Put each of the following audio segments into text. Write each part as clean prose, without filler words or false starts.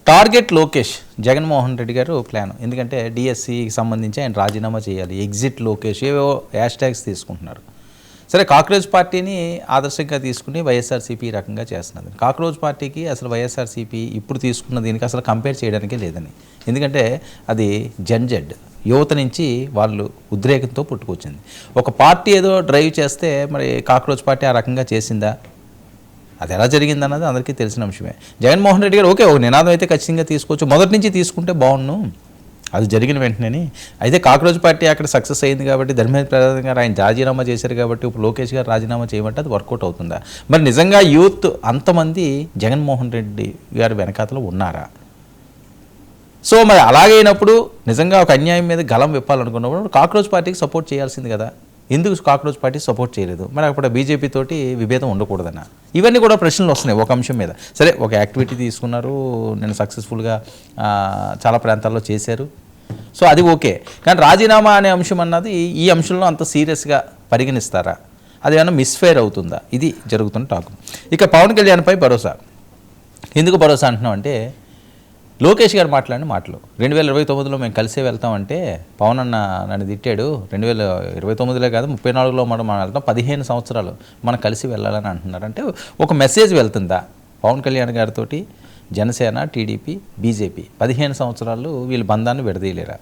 Target Lokesh Jaganmohan Reddy గారు plan. ఎందుకంటే డిఎస్సికి సంబంధించి ఆయన రాజీనామా చేయాలి, ఎగ్జిట్ లోకేష్, ఏవో హ్యాష్ ట్యాగ్స్ తీసుకుంటున్నారు. సరే, కాక్రోచ్ పార్టీని ఆదర్శంగా తీసుకుని వైఎస్ఆర్సీపీ ఈ రకంగా చేస్తున్నది. కాక్రోచ్ పార్టీకి అసలు వైఎస్ఆర్సీపీ ఇప్పుడు తీసుకున్న దీనికి అసలు కంపేర్ చేయడానికే లేదని. ఎందుకంటే అది జెడ్ యువత నుంచి వాళ్ళు ఉద్రేకంతో పుట్టుకొచ్చింది. ఒక పార్టీ ఏదో డ్రైవ్ చేస్తే మరి కాక్రోచ్ పార్టీ ఆ రకంగా చేసిందా? అది ఎలా జరిగిందన్నది అందరికీ తెలిసిన అంశమే. జగన్మోహన్ రెడ్డి గారు ఓకే, ఒక నినాదం అయితే ఖచ్చితంగా తీసుకోవచ్చు, మొదటి నుంచి తీసుకుంటే బాగుండు, అది జరిగిన వెంటనే. అయితే కాక్రోచ్ పార్టీ అక్కడ సక్సెస్ అయింది కాబట్టి ధర్మేంద్ర ప్రసాద్ గారు ఆయన రాజీనామా చేశారు కాబట్టి ఇప్పుడు లోకేష్ గారు రాజీనామా చేయమంటే అది వర్కౌట్ అవుతుందా? మరి నిజంగా యూత్ అంతమంది జగన్మోహన్ రెడ్డి గారి వెనకాతలో ఉన్నారా? సో మరి అలాగైనప్పుడు నిజంగా ఒక అన్యాయం మీద గలం విప్పాలనుకున్నప్పుడు కాక్రోచ్ పార్టీకి సపోర్ట్ చేయాల్సింది కదా. ఎందుకు కాక్రోచ్ పార్టీ సపోర్ట్ చేయలేదు? మరి అప్పుడు బీజేపీ తోటి విభేదం ఉండకూడదన్న. ఇవన్నీ కూడా ప్రశ్నలు వస్తున్నాయి ఒక అంశం మీద. సరే, ఒక యాక్టివిటీ తీసుకున్నారు, నేను సక్సెస్ఫుల్గా చాలా ప్రాంతాల్లో చేశారు, సో అది ఓకే. కానీ రాజీనామా అనే అంశం అన్నది ఈ అంశంలో అంత సీరియస్గా పరిగణిస్తారా? అది ఏమైనా మిస్ఫైర్ అవుతుందా? ఇది జరుగుతున్న టాక్. ఇక పవన్ కళ్యాణ్పై భరోసా. ఎందుకు భరోసా అంటున్నాం అంటే, లోకేష్ గారు మాట్లాడిన మాటలు 2029లో మేము కలిసే వెళ్తామంటే పవన్ అన్న నన్ను తిట్టాడు, 2029లో కాదు 34లో మనం వెళ్తాం, 15 సంవత్సరాలు మనం కలిసి వెళ్ళాలని అంటున్నారు. అంటే ఒక మెసేజ్ వెళ్తుందా పవన్ కళ్యాణ్ గారితో జనసేన, టీడీపీ, బీజేపీ 15 సంవత్సరాలు వీళ్ళ బంధాన్ని విడదీయలేరా?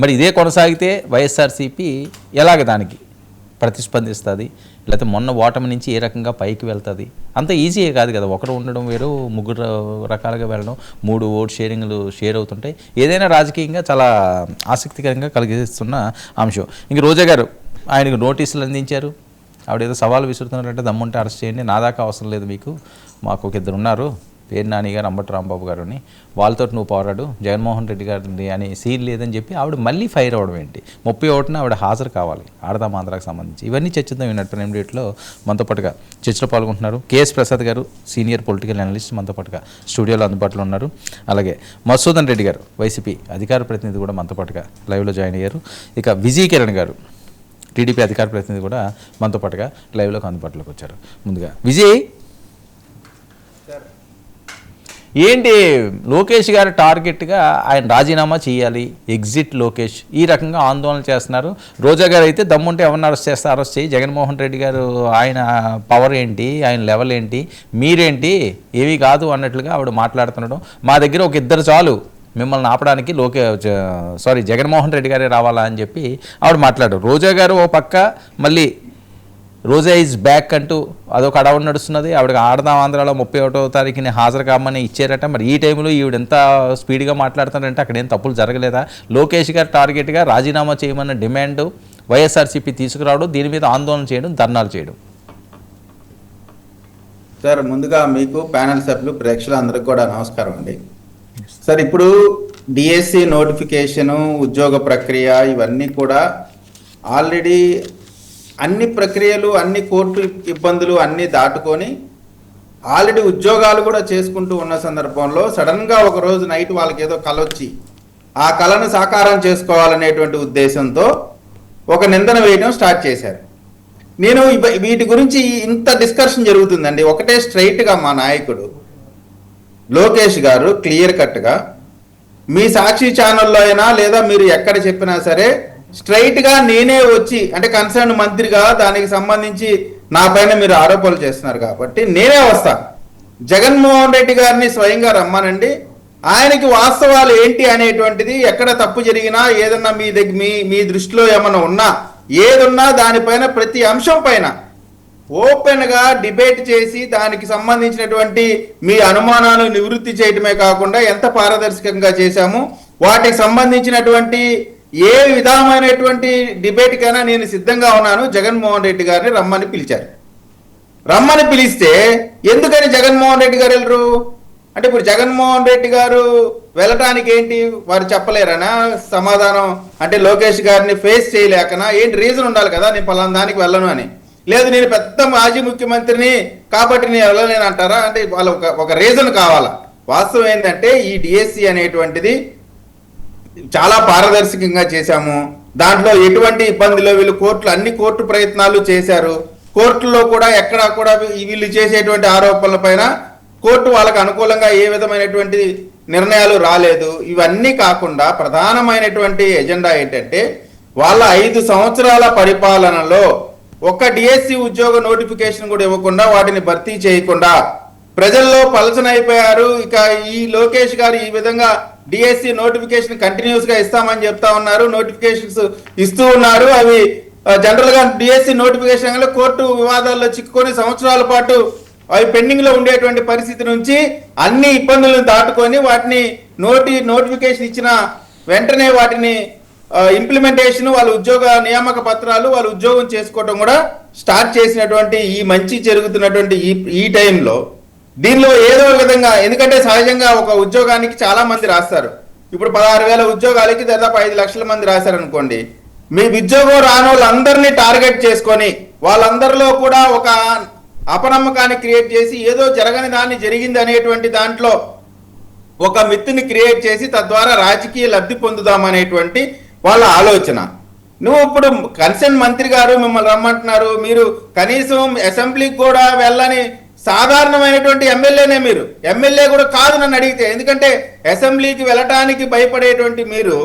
మరి ఇదే కొనసాగితే వైఎస్ఆర్సీపీ ఎలాగ దానికి ప్రతిస్పందిస్తుంది? లేకపోతే మొన్న ఓటమి నుంచి ఏ రకంగా పైకి వెళ్తుంది? అంత ఈజీయే కాదు కదా, ఒకరు ఉండడం వేరు, ముగ్గురు రకాలుగా వెళ్ళడం, 3 ఓట్ షేరింగ్లు షేర్ అవుతుంటాయి. ఏదైనా రాజకీయంగా చాలా ఆసక్తికరంగా కలిగిస్తున్న అంశం. ఇంక రోజా గారు ఆయనకు నోటీసులు అందించారు. ఆవిడ ఏదో సవాలు విసురుతున్నారంటే దమ్ముంటే అరెస్ట్ చేయండి, నా దాకా అవసరం లేదు మీకు, మాకు ఒక ఇద్దరు ఉన్నారు, పేరు నాని గారు, అంబటి రాంబాబు గారు అని, వాళ్ళతో నువ్వు పోరాడు, జగన్మోహన్ రెడ్డి గారిని అని సీన్ లేదని చెప్పి ఆవిడ మళ్ళీ ఫైర్ అవ్వడం ఏంటి? 31న ఆవిడ హాజరు కావాలి ఆడదాం ఆంధ్రాకి సంబంధించి. ఇవన్నీ చర్చిద్దాం. ఈనాటి డేట్లో మనతో పాటుగా చర్చలో పాల్గొంటున్నారు కేఎస్ ప్రసాద్ గారు, సీనియర్ పొలిటికల్ అనలిస్ట్, మనతో పాటుగా స్టూడియోలో అందుబాటులో ఉన్నారు. అలాగే మధుసూదన్ రెడ్డి గారు, వైసీపీ అధికార ప్రతినిధి, కూడా మనతో పాటుగా లైవ్లో జాయిన్ అయ్యారు. ఇక విజయ్ కిరణ్ గారు, టీడీపీ అధికార ప్రతినిధి, కూడా మనతో పాటుగా లైవ్లోకి అందుబాటులోకి వచ్చారు. ముందుగా విజయ్, ఏంటి లోకేష్ గారు టార్గెట్గా ఆయన రాజీనామా చేయాలి, ఎగ్జిట్ లోకేష్, ఈ రకంగా ఆందోళన చేస్తున్నారు. రోజా గారు అయితే దమ్ముంటే ఎవరిని అరెస్ట్ చేస్తే అరెస్ట్ చేయి, జగన్మోహన్ రెడ్డి గారు ఆయన పవర్ ఏంటి, ఆయన లెవెల్ ఏంటి, మీరేంటి, ఏమీ కాదు అన్నట్లుగా ఆవిడ మాట్లాడుతుండడం. మా దగ్గర ఒక ఇద్దరు చాలు మిమ్మల్ని ఆపడానికి, జగన్మోహన్ రెడ్డి గారే రావాలా అని చెప్పి ఆవిడ మాట్లాడారు. రోజా గారు ఓ పక్క మళ్ళీ రోజా ఈజ్ బ్యాక్ అంటూ అదొక అడవుడు నడుస్తున్నది. ఆవిడకి ఆడదాం ఆంధ్రాలో 31వ తారీఖుని హాజరు కామని ఇచ్చారట. మరి ఈ టైంలో ఈవిడ ఎంత స్పీడ్గా మాట్లాడుతున్నారంటే అక్కడ ఏం తప్పులు జరగలేదా? లోకేష్ గారు టార్గెట్గా రాజీనామా చేయమన్న డిమాండ్ వైఎస్ఆర్సీపీ తీసుకురావడం, దీని మీద ఆందోళన చేయడం, ధర్నాలు చేయడం. సార్, ముందుగా మీకు ప్యానెల్ సభ్యులు, ప్రేక్షకులందరికీ కూడా నమస్కారం అండి. సార్, ఇప్పుడు డిఎస్సి నోటిఫికేషను, ఉద్యోగ ప్రక్రియ, ఇవన్నీ కూడా ఆల్రెడీ అన్ని ప్రక్రియలు, అన్ని కోర్టు ఇబ్బందులు అన్నీ దాటుకొని ఆల్రెడీ ఉద్యోగాలు కూడా చేసుకుంటూ ఉన్న సందర్భంలో సడన్గా ఒకరోజు నైట్ వాళ్ళకి ఏదో కల వచ్చి ఆ కళను సాకారం చేసుకోవాలనేటువంటి ఉద్దేశంతో ఒక నిందన వేయడం స్టార్ట్ చేశారు. నేను వీటి గురించి ఇంత డిస్కషన్ జరుగుతుందండి. ఒకటే స్ట్రైట్గా మా నాయకుడు లోకేష్ గారు క్లియర్ కట్గా మీ సాక్షి ఛానల్లో అయినా లేదా మీరు ఎక్కడ చెప్పినా సరే స్ట్రైట్గా నేనే వచ్చి, అంటే కన్సర్న్ మంత్రిగా దానికి సంబంధించి నా పైన మీరు ఆరోపణలు చేస్తున్నారు కాబట్టి నేనే వస్తా, జగన్మోహన్ రెడ్డి గారిని స్వయంగా రమ్మనండి, ఆయనకి వాస్తవాలు ఏంటి అనేటువంటిది, ఎక్కడ తప్పు జరిగినా ఏదన్నా మీ దృష్టిలో ఏమన్నా ఉన్నా, ఏదున్నా దానిపైన ప్రతి అంశం పైన ఓపెన్గా డిబేట్ చేసి దానికి సంబంధించినటువంటి మీ అనుమానాలు నివృత్తి చేయటమే కాకుండా ఎంత పారదర్శకంగా చేశాము, వాటికి సంబంధించినటువంటి ఏ విధమైనటువంటి డిబేట్కైనా నేను సిద్ధంగా ఉన్నాను. జగన్మోహన్ రెడ్డి గారిని రమ్మని పిలిచారు. రమ్మని పిలిస్తే ఎందుకని జగన్మోహన్ రెడ్డి గారు వెళ్ళరు అంటే, ఇప్పుడు జగన్మోహన్ రెడ్డి గారు వెళ్ళటానికి ఏంటి, వారు చెప్పలేరనా సమాధానం? అంటే లోకేష్ గారిని ఫేస్ చేయలేకనా? ఏంటి రీజన్ ఉండాలి కదా, నేను పలానా దానికి వెళ్ళను అని. లేదు, నేను పెద్ద మాజీ ముఖ్యమంత్రిని కాబట్టి నేను వెళ్ళలేను అంటారా? అంటే వాళ్ళు ఒక రీజన్ కావాలా. వాస్తవం ఏంటంటే ఈ డిఎస్సి అనేటువంటిది చాలా పారదర్శకంగా చేశాము. దాంట్లో ఎటువంటి ఇబ్బందిలో వీళ్ళు అన్ని కోర్టు ప్రయత్నాలు చేశారు. కోర్టులో కూడా ఎక్కడా కూడా వీళ్ళు చేసేటువంటి ఆరోపణల పైన కోర్టు వాళ్ళకు అనుకూలంగా ఏ విధమైనటువంటి నిర్ణయాలు రాలేదు. ఇవన్నీ కాకుండా ప్రధానమైనటువంటి ఎజెండా ఏంటంటే వాళ్ళ 5 సంవత్సరాల పరిపాలనలో ఒక్క డిఎస్సి ఉద్యోగ నోటిఫికేషన్ కూడా ఇవ్వకుండా వాటిని భర్తీ చేయకుండా ప్రజల్లో పలచనైపోయారు. ఇక ఈ లోకేష్ గారు ఈ విధంగా డిఎస్సి నోటిఫికేషన్ కంటిన్యూస్ గా ఇస్తామని చెప్తా ఉన్నారు, నోటిఫికేషన్స్ ఇస్తూ ఉన్నారు. అవి జనరల్ గా డిఎస్సి నోటిఫికేషన్ కోర్టు వివాదాల్లో చిక్కుకొని సంవత్సరాల పాటు అవి పెండింగ్ లో ఉండేటువంటి పరిస్థితి నుంచి అన్ని ఇబ్బందులను దాటుకొని వాటిని నోటిఫికేషన్ ఇచ్చిన వెంటనే వాటిని ఇంప్లిమెంటేషన్, వాళ్ళ ఉద్యోగ నియామక పత్రాలు, వాళ్ళు ఉద్యోగం చేసుకోవటం కూడా స్టార్ట్ చేసినటువంటి ఈ మంచి జరుగుతున్నటువంటి ఈ టైంలో దీనిలో ఏదో విధంగా, ఎందుకంటే సహజంగా ఒక ఉద్యోగానికి చాలా మంది రాస్తారు. ఇప్పుడు 16,000 ఉద్యోగాలకి దాదాపు 5 లక్షల మంది రాశారు అనుకోండి. మీ ఉద్యోగం రాని వాళ్ళందరినీ టార్గెట్ చేసుకొని వాళ్ళందరిలో కూడా ఒక అపనమ్మకాన్ని క్రియేట్ చేసి ఏదో జరగని దాన్ని జరిగింది అనేటువంటి దాంట్లో ఒక మిత్తుని క్రియేట్ చేసి తద్వారా రాజకీయ లబ్ధి పొందుదామనేటువంటి వాళ్ళ ఆలోచన. నువ్వు ఇప్పుడు కన్సర్న్ మంత్రి గారు మిమ్మల్ని రమ్మంటున్నారు, మీరు కనీసం అసెంబ్లీకి కూడా వెళ్ళని సాధారణమైనటువంటి ఎమ్మెల్యేనే, మీరు ఎమ్మెల్యే కూడా కాదు నన్ను అడిగితే. ఎందుకంటే అసెంబ్లీకి వెళ్ళటానికి భయపడేటువంటి మీరు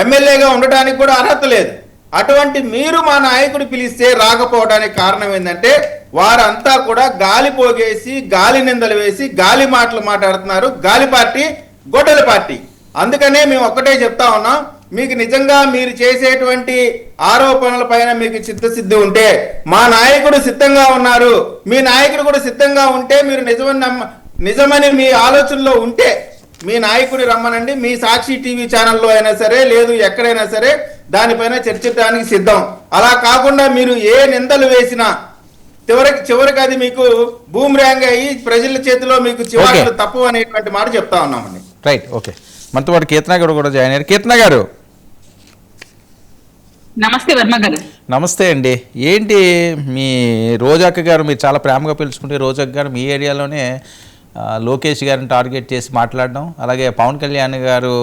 ఎమ్మెల్యేగా ఉండటానికి కూడా అర్హత లేదు. అటువంటి మీరు మా నాయకుడు పిలిస్తే రాకపోవడానికి కారణం ఏంటంటే వారంతా కూడా గాలి పోగేసి గాలి నిందలు వేసి గాలి మాటలు మాట్లాడుతున్నారు. గాలి పార్టీ, గొడ్డల పార్టీ. అందుకనే మేము ఒక్కటే చెప్తా ఉన్నాం, మీకు నిజంగా మీరు చేసేటువంటి ఆరోపణల పైన మీకు చిత్తశుద్ధి ఉంటే మా నాయకుడు సిద్ధంగా ఉన్నారు, మీ నాయకుడు కూడా సిద్ధంగా ఉంటే మీరు నిజమని మీ ఆలోచనలో ఉంటే మీ నాయకుడి రమ్మనండి. మీ సాక్షి టీవీ ఛానల్లో అయినా సరే, లేదు ఎక్కడైనా సరే దానిపైన చర్చించడానికి సిద్ధం. అలా కాకుండా మీరు ఏ నిందలు వేసినా చివరికి అది మీకు బూమ్రాంగ్ అయ్యి ప్రజల చేతిలో మీకు చివరికి తప్పు అనేటువంటి మాట చెప్తా ఉన్నామండి. Right, okay. మనతో పాటు కీర్తన గారు కూడా జాయిన్ అయ్యారు. కీర్తన గారు నమస్తే. వర్మ గారు నమస్తే అండి. ఏంటి మీ రోజక్క గారు, మీరు చాలా ప్రేమగా పిలుచుకుంటే రోజక్క గారు మీ ఏరియాలోనే లోకేష్ గారిని టార్గెట్ చేసి మాట్లాడడం, అలాగే పవన్ కళ్యాణ్ గారు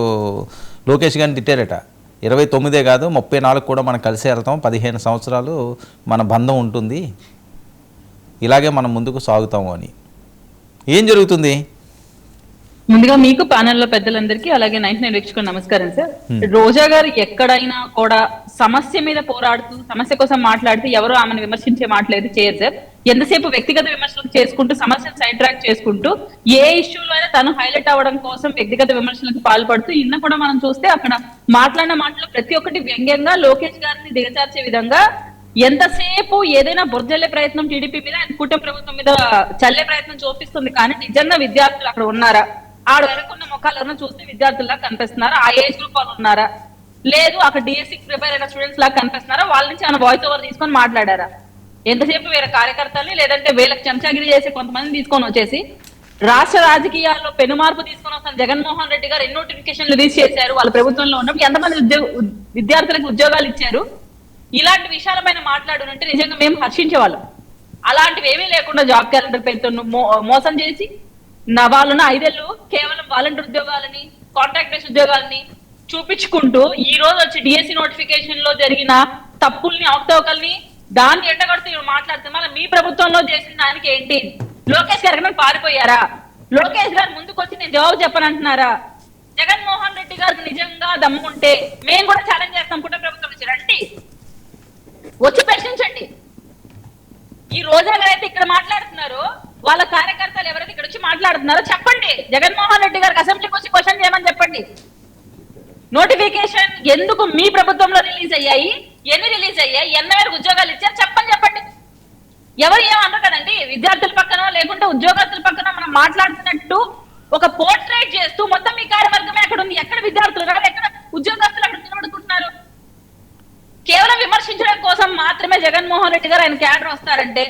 లోకేష్ గారిని తిట్టారట. 29 కాదు 34 కూడా మనం కలిసి వెళ్తాం, 15 సంవత్సరాలు మన బంధం ఉంటుంది, ఇలాగే మనం ముందుకు సాగుతాము అని. ఏం జరుగుతుంది? ముందుగా మీకు ప్యానెల్లో పెద్దలందరికీ, అలాగే 99 వీక్షకులకు నమస్కారం సార్. రోజా గారు ఎక్కడైనా కూడా సమస్య మీద పోరాడుతూ సమస్య కోసం మాట్లాడితే ఎవరు ఆమెను విమర్శించే మాటలేదు చేయరు సార్. ఎంతసేపు వ్యక్తిగత విమర్శలు చేసుకుంటూ సమస్యను సైడ్ ట్రాక్ చేసుకుంటూ ఏ ఇష్యూలో అయినా తను హైలైట్ అవ్వడం కోసం వ్యక్తిగత విమర్శలకు పాల్పడుతూ ఇన్న కూడా మనం చూస్తే అక్కడ మాట్లాడిన మాటలు ప్రతి ఒక్కటి వ్యంగ్యంగా లోకేష్ గారిని దిగజార్చే విధంగా, ఎంతసేపు ఏదైనా బుర్జల్లే ప్రయత్నం టీడీపీ మీద, కూటమి ప్రభుత్వం మీద చల్లే ప్రయత్నం చూపిస్తుంది. కానీ నిజంగా విద్యార్థులు అక్కడ ఉన్నారా? ఆడ వెనుకున్న ముఖాలను చూస్తే విద్యార్థుల్లా కనిపిస్తున్నారా? ఆ ఏజ్ గ్రూప్ వాళ్ళు ఉన్నారా? లేదు అక్కడ డిఎస్సి ప్రిపేర్ అయిన స్టూడెంట్స్ లాగా కనిపిస్తున్నారా? వాళ్ళ నుంచి ఆయన వాయిస్ ఓవర్ తీసుకొని మాట్లాడారా? ఎంతసేపు వేరే కార్యకర్తల్ని లేదంటే వీళ్ళకి చెంచాగిరి చేసి కొంతమందిని తీసుకొని వచ్చేసి రాష్ట్ర రాజకీయాల్లో పెనుమార్పు తీసుకొని వస్తున్న జగన్మోహన్ రెడ్డి గారు ఎన్నో నోటిఫికేషన్లు రిలీజ్ చేశారు. వాళ్ళ ప్రభుత్వంలో ఉన్నప్పుడు ఎంతమంది విద్యార్థులకు ఉద్యోగాలు ఇచ్చారు? ఇలాంటి విషయాలపైన మాట్లాడునంటే నిజంగా మేము హర్షించేవాళ్ళం. అలాంటివి ఏమీ లేకుండా జాబ్ క్యాలెండర్ పేరుతో మోసం చేసి వాళ్ళున్న 5 ఏళ్ళు కేవలం వాలంటీర్ ఉద్యోగాలని, కాంట్రాక్ట్ బేస్ ఉద్యోగాలని చూపించుకుంటూ ఈ రోజు వచ్చి డిఎస్సి నోటిఫికేషన్ లో జరిగిన తప్పుల్ని, అవకతవకల్ని దాన్ని ఎండగడుతూ మాట్లాడుతూ మళ్ళీ మీ ప్రభుత్వంలో చేసిన దానికి ఏంటి? లోకేష్ గారు ఎక్కడ పారిపోయారా? లోకేష్ గారు ముందుకు వచ్చి నేను జవాబు చెప్పనంటున్నారా? జగన్మోహన్ రెడ్డి గారికి నిజంగా దమ్ముంటే మేము కూడా ఛాలెంజ్ చేస్తాం, కుటుంబ ప్రభుత్వం నుంచి రండి, వచ్చి ప్రశ్నించండి. ఈ రోజా గారు అయితే ఇక్కడ మాట్లాడుతున్నారు, వాళ్ళ కార్యకర్తలు ఎవరైతే ఇక్కడ వచ్చి మాట్లాడుతున్నారో చెప్పండి. జగన్మోహన్ రెడ్డి గారికి అసెంబ్లీకి వచ్చి క్వశ్చన్ చేయమని చెప్పండి. నోటిఫికేషన్ ఎందుకు మీ ప్రభుత్వంలో రిలీజ్ అయ్యాయి, ఎన్ని రిలీజ్ అయ్యాయి, ఎన్ని మేరకు ఉద్యోగాలు ఇచ్చారు చెప్పండి. ఎవరు ఏమన్నారు కదండి, విద్యార్థుల పక్కన లేకుంటే ఉద్యోగస్తుల పక్కన మనం మాట్లాడుతున్నట్టు ఒక పోర్ట్రేట్ చేస్తూ మొత్తం మీ కార్యవర్గమే అక్కడ ఉంది. ఎక్కడ విద్యార్థులు రాదు, ఎక్కడ ఉద్యోగస్తులు అక్కడ నిలబడుకుంటున్నారు? కేవలం విమర్శించడం కోసం మాత్రమే జగన్మోహన్ రెడ్డి గారు ఆయన క్యాడర్ వస్తారంటే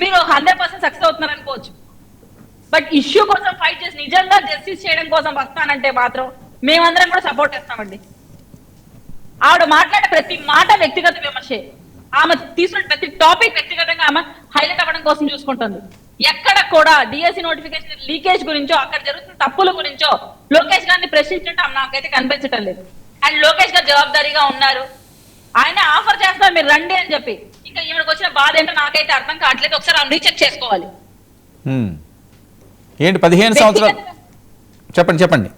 మీరు 100% సక్సెస్ అవుతున్నారు అనుకోవచ్చు. బట్ ఇష్యూ కోసం ఫైట్ చేసి నిజంగా జస్టిస్ చేయడం కోసం వస్తానంటే మాత్రం మేమందరం కూడా సపోర్ట్ చేస్తామండి. ఆవిడ మాట్లాడే ప్రతి మాట వ్యక్తిగత విమర్శే. ఆమె తీసుకున్న ప్రతి టాపిక్ వ్యక్తిగతంగా ఆమె హైలైట్ అవ్వడం కోసం చూసుకుంటుంది. ఎక్కడ కూడా డిఎస్సి నోటిఫికేషన్ లీకేజ్ గురించో, అక్కడ జరుగుతున్న తప్పుల గురించో లోకేష్ గారిని ప్రశ్నించడం నాకైతే కనిపించడం లేదు. అండ్ లోకేష్ గారు జవాబుదారీగా ఉన్నారు, ఆయన ఆఫర్ చేస్తారు మీరు రండి అని చెప్పి. ఇంకా ఈవిడకి వచ్చిన బాధ ఏంటో నాకైతే అర్థం కావట్లేదు. ఒకసారి ఆమె రీచెక్ చేసుకోవాలి. ఏంటి 15 సంవత్సరాలు చెప్పండి చెప్పండి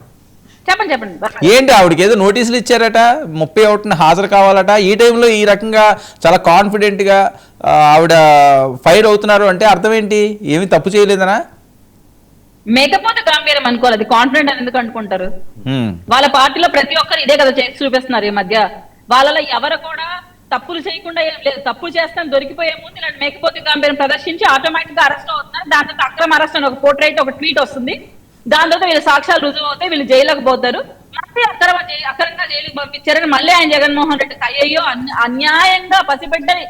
ఏంటి ఆవిడకి ఏదో నోటీసులు ఇచ్చారట 31న హాజరు కావాలట, ఈ టైంలో ఈ రకంగా చాలా కాన్ఫిడెంట్గా ఆవిడ ఫైర్ అవుతున్నారు అంటే అర్థం ఏంటి? ఏమీ తప్పు చేయలేదనా? మేకపోతే గాంభీర్యం అనుకోవాలి, అది కాన్ఫిడెంట్ అని ఎందుకు అనుకుంటారు? వాళ్ళ పార్టీలో ప్రతి ఒక్కరు ఇదే కదా చేసి చూపిస్తున్నారు ఈ మధ్య. వాళ్ళలో ఎవరు కూడా తప్పులు చేయకుండా ఏం లేదు, తప్పులు చేస్తాను దొరికిపోయే ముందు ఇలాంటి మేకపోతే గాంభీర్యం ప్రదర్శించి ఆటోమేటిక్ గా అరెస్ట్ అవుతున్నారు. దాని తర్వాత అక్రమ అరెస్ట్ అని ఒక పోర్ట్రైట్ ఒక ట్వీట్ వస్తుంది, దాని తర్వాత వీళ్ళ సాక్ష్యాలు రుజువు అవుతాయి, వీళ్ళు జైలుకు పోతారు. మళ్ళీ అక్రమంగా జైలుకి పంపించారని మళ్ళీ ఆయన జగన్మోహన్ రెడ్డి అయ్యో అన్యాయంగా పసిబిడ్డని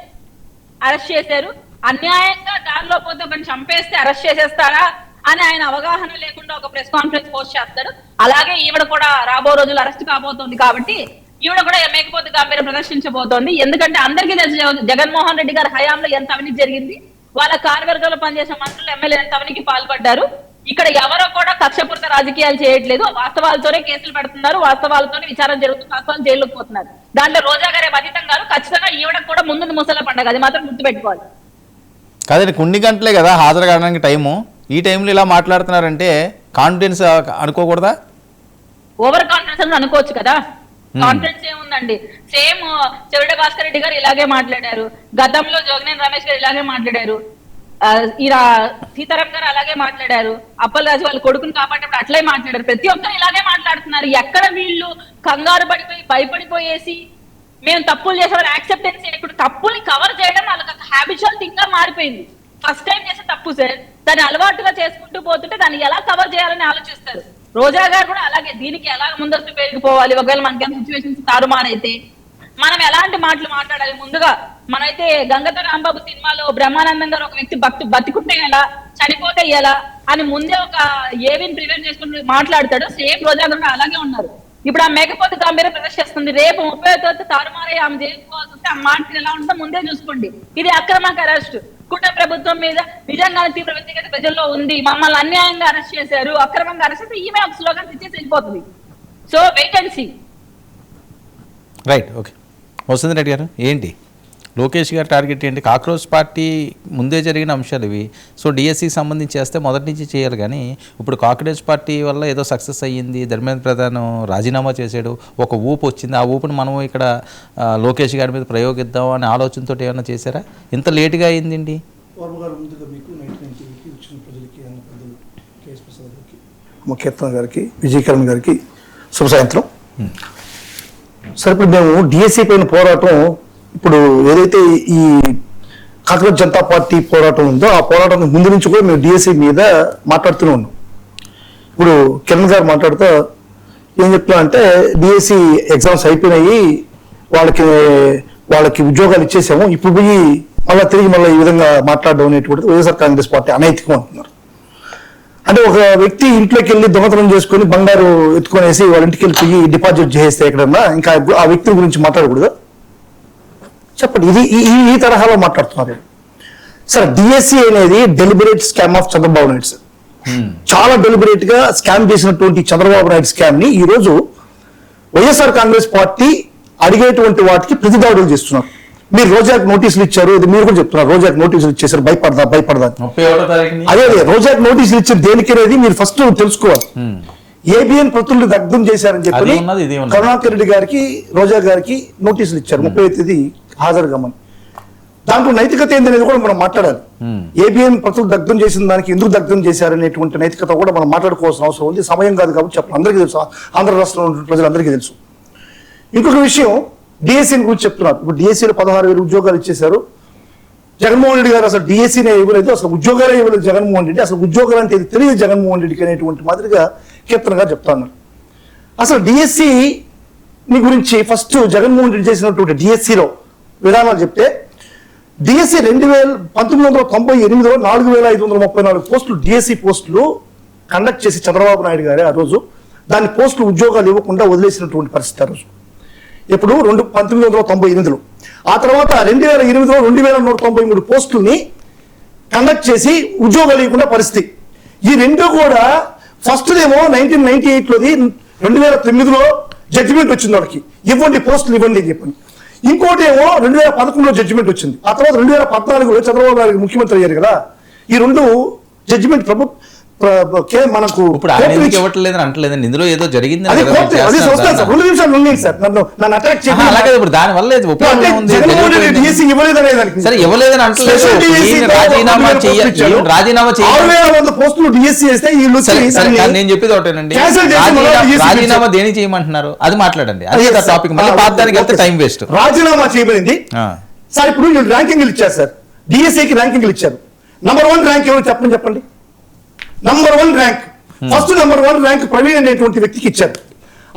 అరెస్ట్ చేశారు, అన్యాయంగా దారిలో పోతే ఒకరిని చంపేస్తే అరెస్ట్ చేసేస్తారా అని ఆయన అవగాహన లేకుండా ఒక ప్రెస్ కాన్ఫరెన్స్ పోస్ట్ చేస్తాడు. అలాగే ఈవిడ కూడా రాబో రోజులు అరెస్ట్ కాబోతోంది కాబట్టి ఈవిడ కూడా మేకపోతే గాంభీర్యం ప్రదర్శించబోతోంది. ఎందుకంటే అందరికీ తెలుసు జగన్మోహన్ రెడ్డి గారి హయాంలో ఎంత అవినీతి జరిగింది, వాళ్ళ కార్యవర్గంలో పనిచేసే మంత్రులు ఎమ్మెల్యేలు ఎంత అవినీతికి పాల్పడ్డారు. ఇక్కడ ఎవరో కూడా కక్షపూరిత రాజకీయాలు చేయట్లేదు, వాస్తవాలతోనే కేసులు పెడుతున్నారు, వాస్తవాలతోనే విచారణ జరుగుతుంది, వాస్తవాలు జైలుకు పోతున్నారు. దాంట్లో రోజా గారే అతీతం గారు, ఖచ్చితంగా ఈవిడ కూడా ముందు ముసల పండగ, అది మాత్రం గుర్తుపెట్టుకోవాలి. కాదండి, కొన్ని గంటలే కదా హాజరు కావడానికి టైము, ఈ టైంలో ఇలా మాట్లాడుతున్నారంటే కాన్ఫిడెన్స్ అనుకోకూడదా? ఓవర్ కాన్ఫిడెన్స్ అని అనుకోవచ్చు కదా. కాన్ఫిడెన్స్ ఏముందండి, సేమ్ చెవిడ భాస్కర్ రెడ్డి గారు ఇలాగే మాట్లాడారు, గతంలో జోగినేని రమేష్ గారు ఇలాగే మాట్లాడారు, ఇలా సీతారాం గారు అలాగే మాట్లాడారు, అప్పలరాజు వాళ్ళ కొడుకుని కాపాడేటప్పుడు అట్లే మాట్లాడారు, ప్రతి ఒక్కరు ఇలాగే మాట్లాడుతున్నారు. ఎక్కడ వీళ్ళు కంగారు పడిపోయి భయపడిపోయేసి మేము తప్పులు చేసేవాళ్ళు యాక్సెప్టెన్స్ చేయకుండా తప్పుని కవర్ చేయడం వాళ్ళకి ఒక హ్యాబిచువల్ థింగ్ గా మారిపోయింది. ఫస్ట్ టైం చేసే తప్పు సార్, దాన్ని అలవాటుగా చేసుకుంటూ పోతుంటే దాన్ని ఎలా కవర్ చేయాలని ఆలోచిస్తారు. రోజా గారు కూడా అలాగే దీనికి ఎలా ముందస్తు పెరిగిపోవాలి, ఒకవేళ మనకి సిచ్యువేషన్స్ తారుమారైతే మనం ఎలాంటి మాటలు మాట్లాడాలి. ముందుగా మనైతే గంగతో రాంబాబు సినిమాలో బ్రహ్మానందం గారు ఒక వ్యక్తి బతికుంటే ఎలా, చనిపోతే ఎలా అని ముందే ఒక ఏవిని ప్రివెంట్ చేసుకుని మాట్లాడతాడు. సేమ్ రోజా గారు అలాగే ఉన్నారు. ఇప్పుడు ఆ మేకపోతే గాంభీర్యం ప్రదర్శిస్తుంది, రేపు 30వ తారుమారై ఆమె జైలుకోవాల్సి వస్తే ఆ మాట ఎలా ఉంటుందో ముందే చూసుకోండి. ఇది అక్రమక అరెస్ట్, కుటుంబ ప్రభుత్వం మీద నిజంగానే తీవ్ర వ్యక్తిగత ప్రజల్లో ఉంది, మమ్మల్ని అన్యాయంగా అరెస్ట్ చేశారు, అక్రమంగా అరెస్ట్ చేస్తే ఈమె ఒక స్లోగన్ ఇచ్చేసి వెళ్ళిపోతుంది. So wait and see. Right, okay. Vasundhara Reddy గారు, ఏంటి లోకేష్ గారి టార్గెట్ ఏంటి? కాక్రోచ్ పార్టీ ముందే జరిగిన అంశాలు ఇవి. సో డిఎస్సికి సంబంధించి చేస్తే మొదటి నుంచి చేయాలి, కానీ ఇప్పుడు కాక్రోచ్ పార్టీ వల్ల ఏదో సక్సెస్ అయ్యింది, ధర్మేంద్ర ప్రధాన్ రాజీనామా చేశాడు, ఒక ఊపు వచ్చింది, ఆ ఊపుని మనం ఇక్కడ లోకేష్ గారి మీద ప్రయోగిద్దాం అనే ఆలోచనతో ఏమైనా చేశారా? ఇంత లేటుగా అయిందండి? ముఖ్యత్వం గారికి, విజయకరణ్ గారికి శుభ సాయంత్రం. సరే, ఇప్పుడు మేము డిఎస్సి పైన పోరాటం, ఇప్పుడు ఏదైతే ఈ కాంగ్రెస్ జనతా పార్టీ పోరాటం ఉందో ఆ పోరాటం ముందు నుంచి కూడా మేము డిఎస్సి మీద మాట్లాడుతూనే ఉన్నాం. ఇప్పుడు కిరణ్ గారు మాట్లాడుతూ ఏం చెప్తున్నా అంటే డిఎస్సి ఎగ్జామ్స్ అయిపోయినాయి, వాళ్ళకి ఉద్యోగాలు ఇచ్చేసాము, ఇప్పుడు పోయి మళ్ళీ ఈ విధంగా మాట్లాడడం అనేటువంటిది వైఎస్ఆర్ కాంగ్రెస్ పార్టీ అనైతికం అంటున్నారు. అంటే ఒక వ్యక్తి ఇంట్లోకి వెళ్ళి దొంగతనం చేసుకుని బంగారు ఎత్తుకొనేసి వాళ్ళ ఇంటికి వెళ్ళి డిపాజిట్ చేస్తే ఎక్కడన్నా ఇంకా ఆ వ్యక్తి గురించి మాట్లాడకూడదు? చెప్పండి, ఇది ఈ తరహాలో మాట్లాడుతున్నారు. సార్, డిఎస్సి అనేది deliberate scam of Chandrababu Naidu sir. చాలా డెలిబరేట్ గా స్కామ్ చేసినటువంటి చంద్రబాబు నాయుడు స్కామ్ ని ఈ రోజు వైఎస్ఆర్ కాంగ్రెస్ పార్టీ అడిగేటువంటి వాటికి ప్రతిదాడులు చేస్తున్నారు. మీరు రోజాకి నోటీసులు ఇచ్చారు, ఇది మీరు కూడా చెప్తున్నారు, రోజాకి నోటీసులు ఇచ్చేసారు, భయపడదా. అదే రోజాకి నోటీసులు ఇచ్చారు దేనికనేది మీరు ఫస్ట్ తెలుసుకోవాలి. ఏబిఎన్ ప్రతులను దగ్ధం చేశారని చెప్పి కరుణాకర్ రెడ్డి గారికి, రోజా గారికి నోటీసులు ఇచ్చారు 30వ తేదీ హాజరు కమ్మని. దాంట్లో నైతికత ఏందనేది కూడా మనం మాట్లాడాలి. ఏబిఎన్ ప్రతులు దగ్ధం చేసిన దానికి ఎందుకు దగ్ధం చేశారనేటువంటి నైతికత కూడా మనం మాట్లాడుకోవాల్సిన అవసరం ఉంది. సమయం కాదు కాబట్టి చెప్పాలి, అందరికీ తెలుసు, ఆంధ్ర రాష్ట్రంలో ఉన్న ప్రజలందరికీ తెలుసు. ఇంకొక విషయం, డిఎస్సీని గురించి చెప్తున్నారు. ఇప్పుడు డిఎస్సీలో 16,000 ఉద్యోగాలు ఇచ్చేశారు. జగన్మోహన్ రెడ్డి గారు అసలు డిఎస్సీనే ఇవ్వలేదు, అసలు ఉద్యోగాలే ఇవ్వలేదు జగన్మోహన్ రెడ్డి, అసలు ఉద్యోగాలు అంటే ఇది తెలియదు జగన్మోహన్ రెడ్డికి అనేటువంటి మాదిరిగా కీర్తనగా చెప్తున్నారు. అసలు డిఎస్సీ గురించి ఫస్ట్ జగన్మోహన్ రెడ్డి చేసినటువంటి డిఎస్సీలో విధానాలు చెప్తే, డిఎస్సీ 1998లో 4,534 పోస్టులు డిఎస్సీ పోస్టులు కండక్ట్ చేసి చంద్రబాబు నాయుడు గారే ఆ రోజు దాని పోస్టులు ఉద్యోగాలు ఇవ్వకుండా వదిలేసినటువంటి పరిస్థితి ఆ రోజు. ఇప్పుడు 1998లో. ఆ తర్వాత 2008లో 2,193 పోస్టుల్ని కండక్ట్ చేసి ఉద్యోగాలు ఇవ్వకుండా పరిస్థితి. ఈ రెండు కూడా ఫస్ట్ ఏమో 1998లోది 2009లో జడ్జిమెంట్ వచ్చింది వాళ్ళకి, ఇవ్వండి పోస్టులు ఇవ్వండి అని చెప్పండి. ఇంకోటి ఏమో 2011లో జడ్జిమెంట్ వచ్చింది. ఆ తర్వాత 2014లో చంద్రబాబు నాయుడు ముఖ్యమంత్రి అయ్యారు కదా. ఈ రెండు జడ్జిమెంట్ మనకు ఇప్పుడు ఆయన ఎందుకు ఇవ్వట్లేదని అంటలేదండి, ఇందులో ఏదో జరిగింది అది కోర్టు, అది వస్తాను సార్, 2 నిమిషాలు ఉండండి సార్, నన్ను అట్రాక్ట్ చేయండి. అలాగే ఇప్పుడు దాని వల్ల ఉపయోగం ఉంది. DSC ఇవ్వలేదనే దానికి సరే ఇవ్వలేదని అంటలేదు, రాజీనామా చేయాలి. 6,100 పోస్టులు DSC వేస్తే వీళ్ళు నేను చెప్పేది ఒకటేనండి, Cancel చేసి రాజీనామా దేని చేయమంటున్నారు అది మాట్లాడండి, అదే టాపిక్. మళ్ళీ పాతానికి వెళ్తే టైం వేస్ట్. రాజీనామా చేయబడింది సార్. ఇప్పుడు వీళ్ళు ర్యాంకింగ్లు ఇచ్చారు సార్, DSCకి ర్యాంకింగ్లు ఇచ్చారు. నంబర్ 1 ర్యాంక్ ఎవరు చెప్పండి. Number 1 rank, first number 1 rank Praveen అనేటువంటి వ్యక్తికి ఇచ్చారు.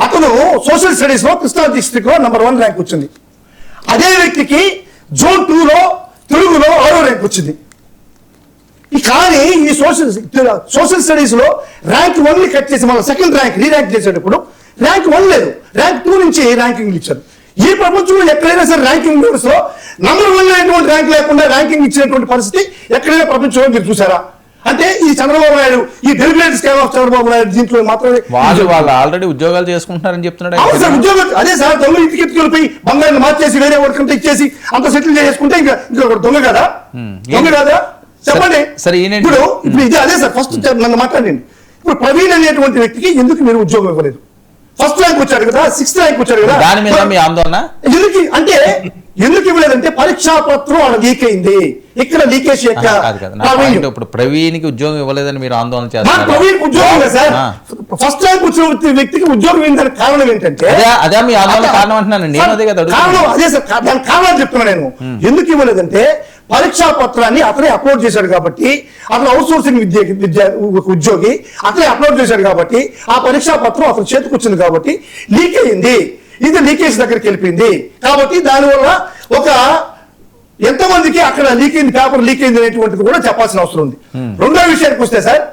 అతను సోషల్ స్టడీస్ లో కృష్ణా డిస్ట్రిక్ట్ లో నంబర్ 1 ర్యాంక్ వచ్చింది. అదే వ్యక్తికి జోన్ 2 లో తెలుగులో 6వ ర్యాంక్ వచ్చింది. కానీ ఈ సోషల్ స్టడీస్ లో ర్యాంక్ 1 ని కట్ చేసి మళ్ళీ సెకండ్ ర్యాంక్ రీర్యాంక్ చేసేటప్పుడు ర్యాంక్ 1 లేదు, ర్యాంక్ 2 నుంచి ర్యాంకింగ్ ఇచ్చారు. ఈ ప్రపంచంలో ఎక్కడైనా సరే ర్యాంకింగ్ లో నంబర్ 1 అనేటువంటి ర్యాంక్ లేకుండా ర్యాంకింగ్ ఇచ్చినటువంటి పరిస్థితి ఎక్కడైనా ప్రపంచంలో మీరు చూసారా? అంటే ఈ చంద్రబాబు నాయుడు, ఈ deliberate scam of Chandrababu Naidu దీంట్లో మాత్రమే వాళ్ళు ఆల్రెడీ ఉద్యోగాలు చేసుకుంటున్నారని చెప్తున్నాడు. సార్ ఉద్యోగం అదే సార్, దొంగ ఇంటికి ఎత్తుకెళ్ళిపోయి బంగారాన్ని మార్చేసి వేరే వర్కంటే ఇచ్చేసి అంత సెటిల్ చేసుకుంటే ఇంకా దొంగ కదా, దొంగ కదా చెప్పండి. సరే ఇప్పుడు ఇది అదే సార్, ఫస్ట్ నన్ను మాట్లాడండి. ఇప్పుడు ప్రవీణ్ అనేటువంటి వ్యక్తికి ఎందుకు మీరు ఉద్యోగం ఇవ్వలేదు? ఫస్ట్ ర్యాంక్ వచ్చాడు కదా, 6th ర్యాంక్ వచ్చాడు కదా, దాని మీద మీ ఆందోళన ఎందుకు అంటే ఎందుకు ఇవ్వలేదంటే పరీక్షా పత్రం అలా లీక్ అయింది. ఇక్కడ లీకేజ్ ఇప్పుడు ప్రవీణ్కి ఉద్యోగం ఇవ్వలేదని మీరు ఆందోళన చేస్తారు. ప్రవీణ్ ఉద్యోగం సార్, ఫస్ట్ ర్యాంక్ వచ్చిన వ్యక్తికి ఉద్యోగం ఏంటంటే కారణం ఏంటంటే అదే మీ ఆందోళన కారణం అంటున్నాను నేను. అదే కదా కారణం, అదే సార్ దాని కారణాలు చెప్తున్నాను నేను. ఎందుకు ఇవ్వలేదంటే పరీక్షా పత్రాన్ని అతనే అప్లోడ్ చేశాడు కాబట్టి, అతను అవుట్ సోర్సింగ్ ఉద్యోగి అతనే అప్లోడ్ చేశాడు కాబట్టి ఆ పరీక్షా పత్రం అతను చేతికి వచ్చింది కాబట్టి లీక్ అయింది. ఇది లీకేజ్ దగ్గరికి వెళ్ళిపోయింది కాబట్టి దానివల్ల ఒక ఎంతమందికి అక్కడ లీక్ అయింది, పేపర్ లీక్ అయింది అనేటువంటిది కూడా చెప్పాల్సిన అవసరం ఉంది. రెండో విషయానికి వస్తే సార్,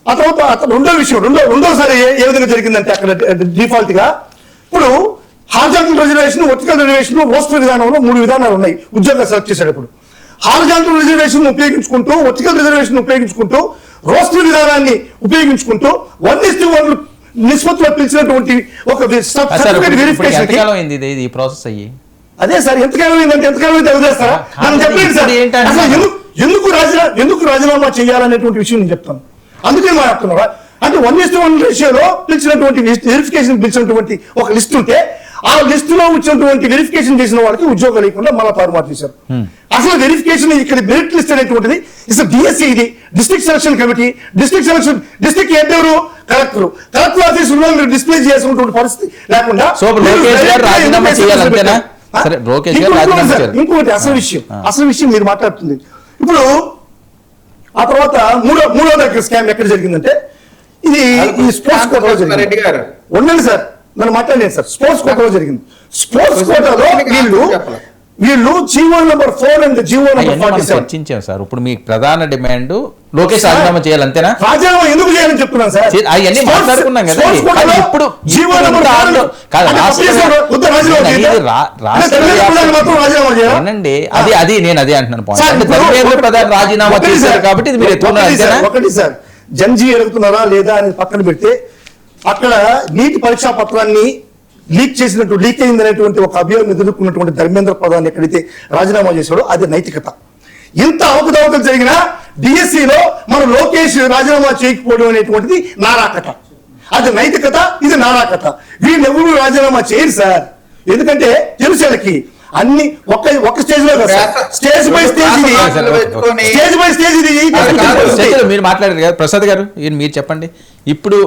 ఆ తర్వాత రెండోసారి ఏ విధంగా జరిగిందంటే అక్కడ డిఫాల్ట్ గా ఇప్పుడు horizontal reservation, vertical reservation, roster విధానంలో 3 విధానాలు ఉన్నాయి. ఉద్యోగాలు సెలెక్ట్ చేసేటప్పుడు హార్జాంటల్ రిజర్వేషన్ ఉపయోగించుకుంటూ, వర్టికల్ రిజర్వేషన్ ఉపయోగించుకుంటూ, రోస్టర్ విధానాన్ని ఉపయోగించుకుంటూ 1:1 నిష్పత్తిలో పిలిచినటువంటి ఒక సర్టిఫికేట్ వెరిఫికేషన్ ప్రాసెస్ అయ్యి అదే సార్ ఎంతకాలం వదిలేస్తారా? నన్ను చెప్పలేదు సార్, అసలు ఎందుకు రాజీనామా చేయాలనేటువంటి విషయం నేను చెప్తాను. అందుకే మాట్లాడుతున్నారా అంటే 1:1 రేషియోలో పిలిచినటువంటి వెరిఫికేషన్ పిలిచినటువంటి ఒక లిస్ట్ ఉంటే ఆ లిస్ట్ లో వచ్చినటువంటి వెరిఫికేషన్ చేసిన వాళ్ళకి ఉద్యోగాలు లేకుండా మళ్ళీ తారుమారు చేశారు. అసలు వెరిఫికేషన్ ఇక్కడ మెరిట్ లిస్ట్ అనేటువంటిది ఇసలు DSC, ఇది district selection committee, district head ఎవరు? కలెక్టర్ ఆఫీస్ లో మీరు డిస్ప్లే చేసినటువంటి పరిస్థితి లేకుండా ఇంకొకటి అసలు విషయం మీరు మాట్లాడుతుంది. ఇప్పుడు ఆ తర్వాత మూడో దగ్గర స్కామ్ ఎక్కడ జరిగిందంటే ఇది ఈ స్పోర్ట్స్ కోటాలో జరిగింది. ఉండండి సార్, నన్ను మాట్లాడలేదు సార్. స్పోర్ట్స్ కోటాలో జరిగింది. స్పోర్ట్స్ కోటాలో వీళ్ళు GO number 4 and GO number 47 చర్చించాం సార్. ఇప్పుడు మీ ప్రధాన డిమాండ్ లోకేష్ రాజీనామా చేయాలి అంతేనా? రాజీనామా ఎందుకు చేయాలని చెప్తున్నాను సార్. అవన్నీ మాట్లాడుకున్నాం కదా. ఇప్పుడు జీవో నెంబర్ 4 అవునండి, అది నేను అదే అంటున్నాను పాయింట్. ప్రధాన రాజీనామా చేశారు కాబట్టి ఇది మీరు ఎత్తుకున్నారు. ఒకటి సార్, జన్జీ ఎదుగుతున్నారా లేదా అని పక్కన పెడితే అక్కడ నీటి పరీక్షా పత్రాన్ని లీక్ అయిందనేటువంటి ఒక అభియోగం ఎదుర్కొన్నటువంటి ధర్మేంద్ర ప్రధాన్ ఎక్కడైతే రాజీనామా చేశాడో అది నైతికత. ఇంత అవకతవకలు జరిగినా DSCలో మన లోకేష్ రాజీనామా చేయకపోవడం అనేటువంటిది నారాకత. అది నైతికత, ఇది నారాకత. వీళ్ళు ఎవరు రాజీనామా చేయరు సార్. ఎందుకంటే తెలుసు వాళ్ళకి అన్ని ఒక స్టేజ్ లో స్టేజ్ బై స్టేజ్ ఇది మీరు మాట్లాడారు కదా ప్రసాద్ గారు, మీరు చెప్పండి. ఇప్పుడు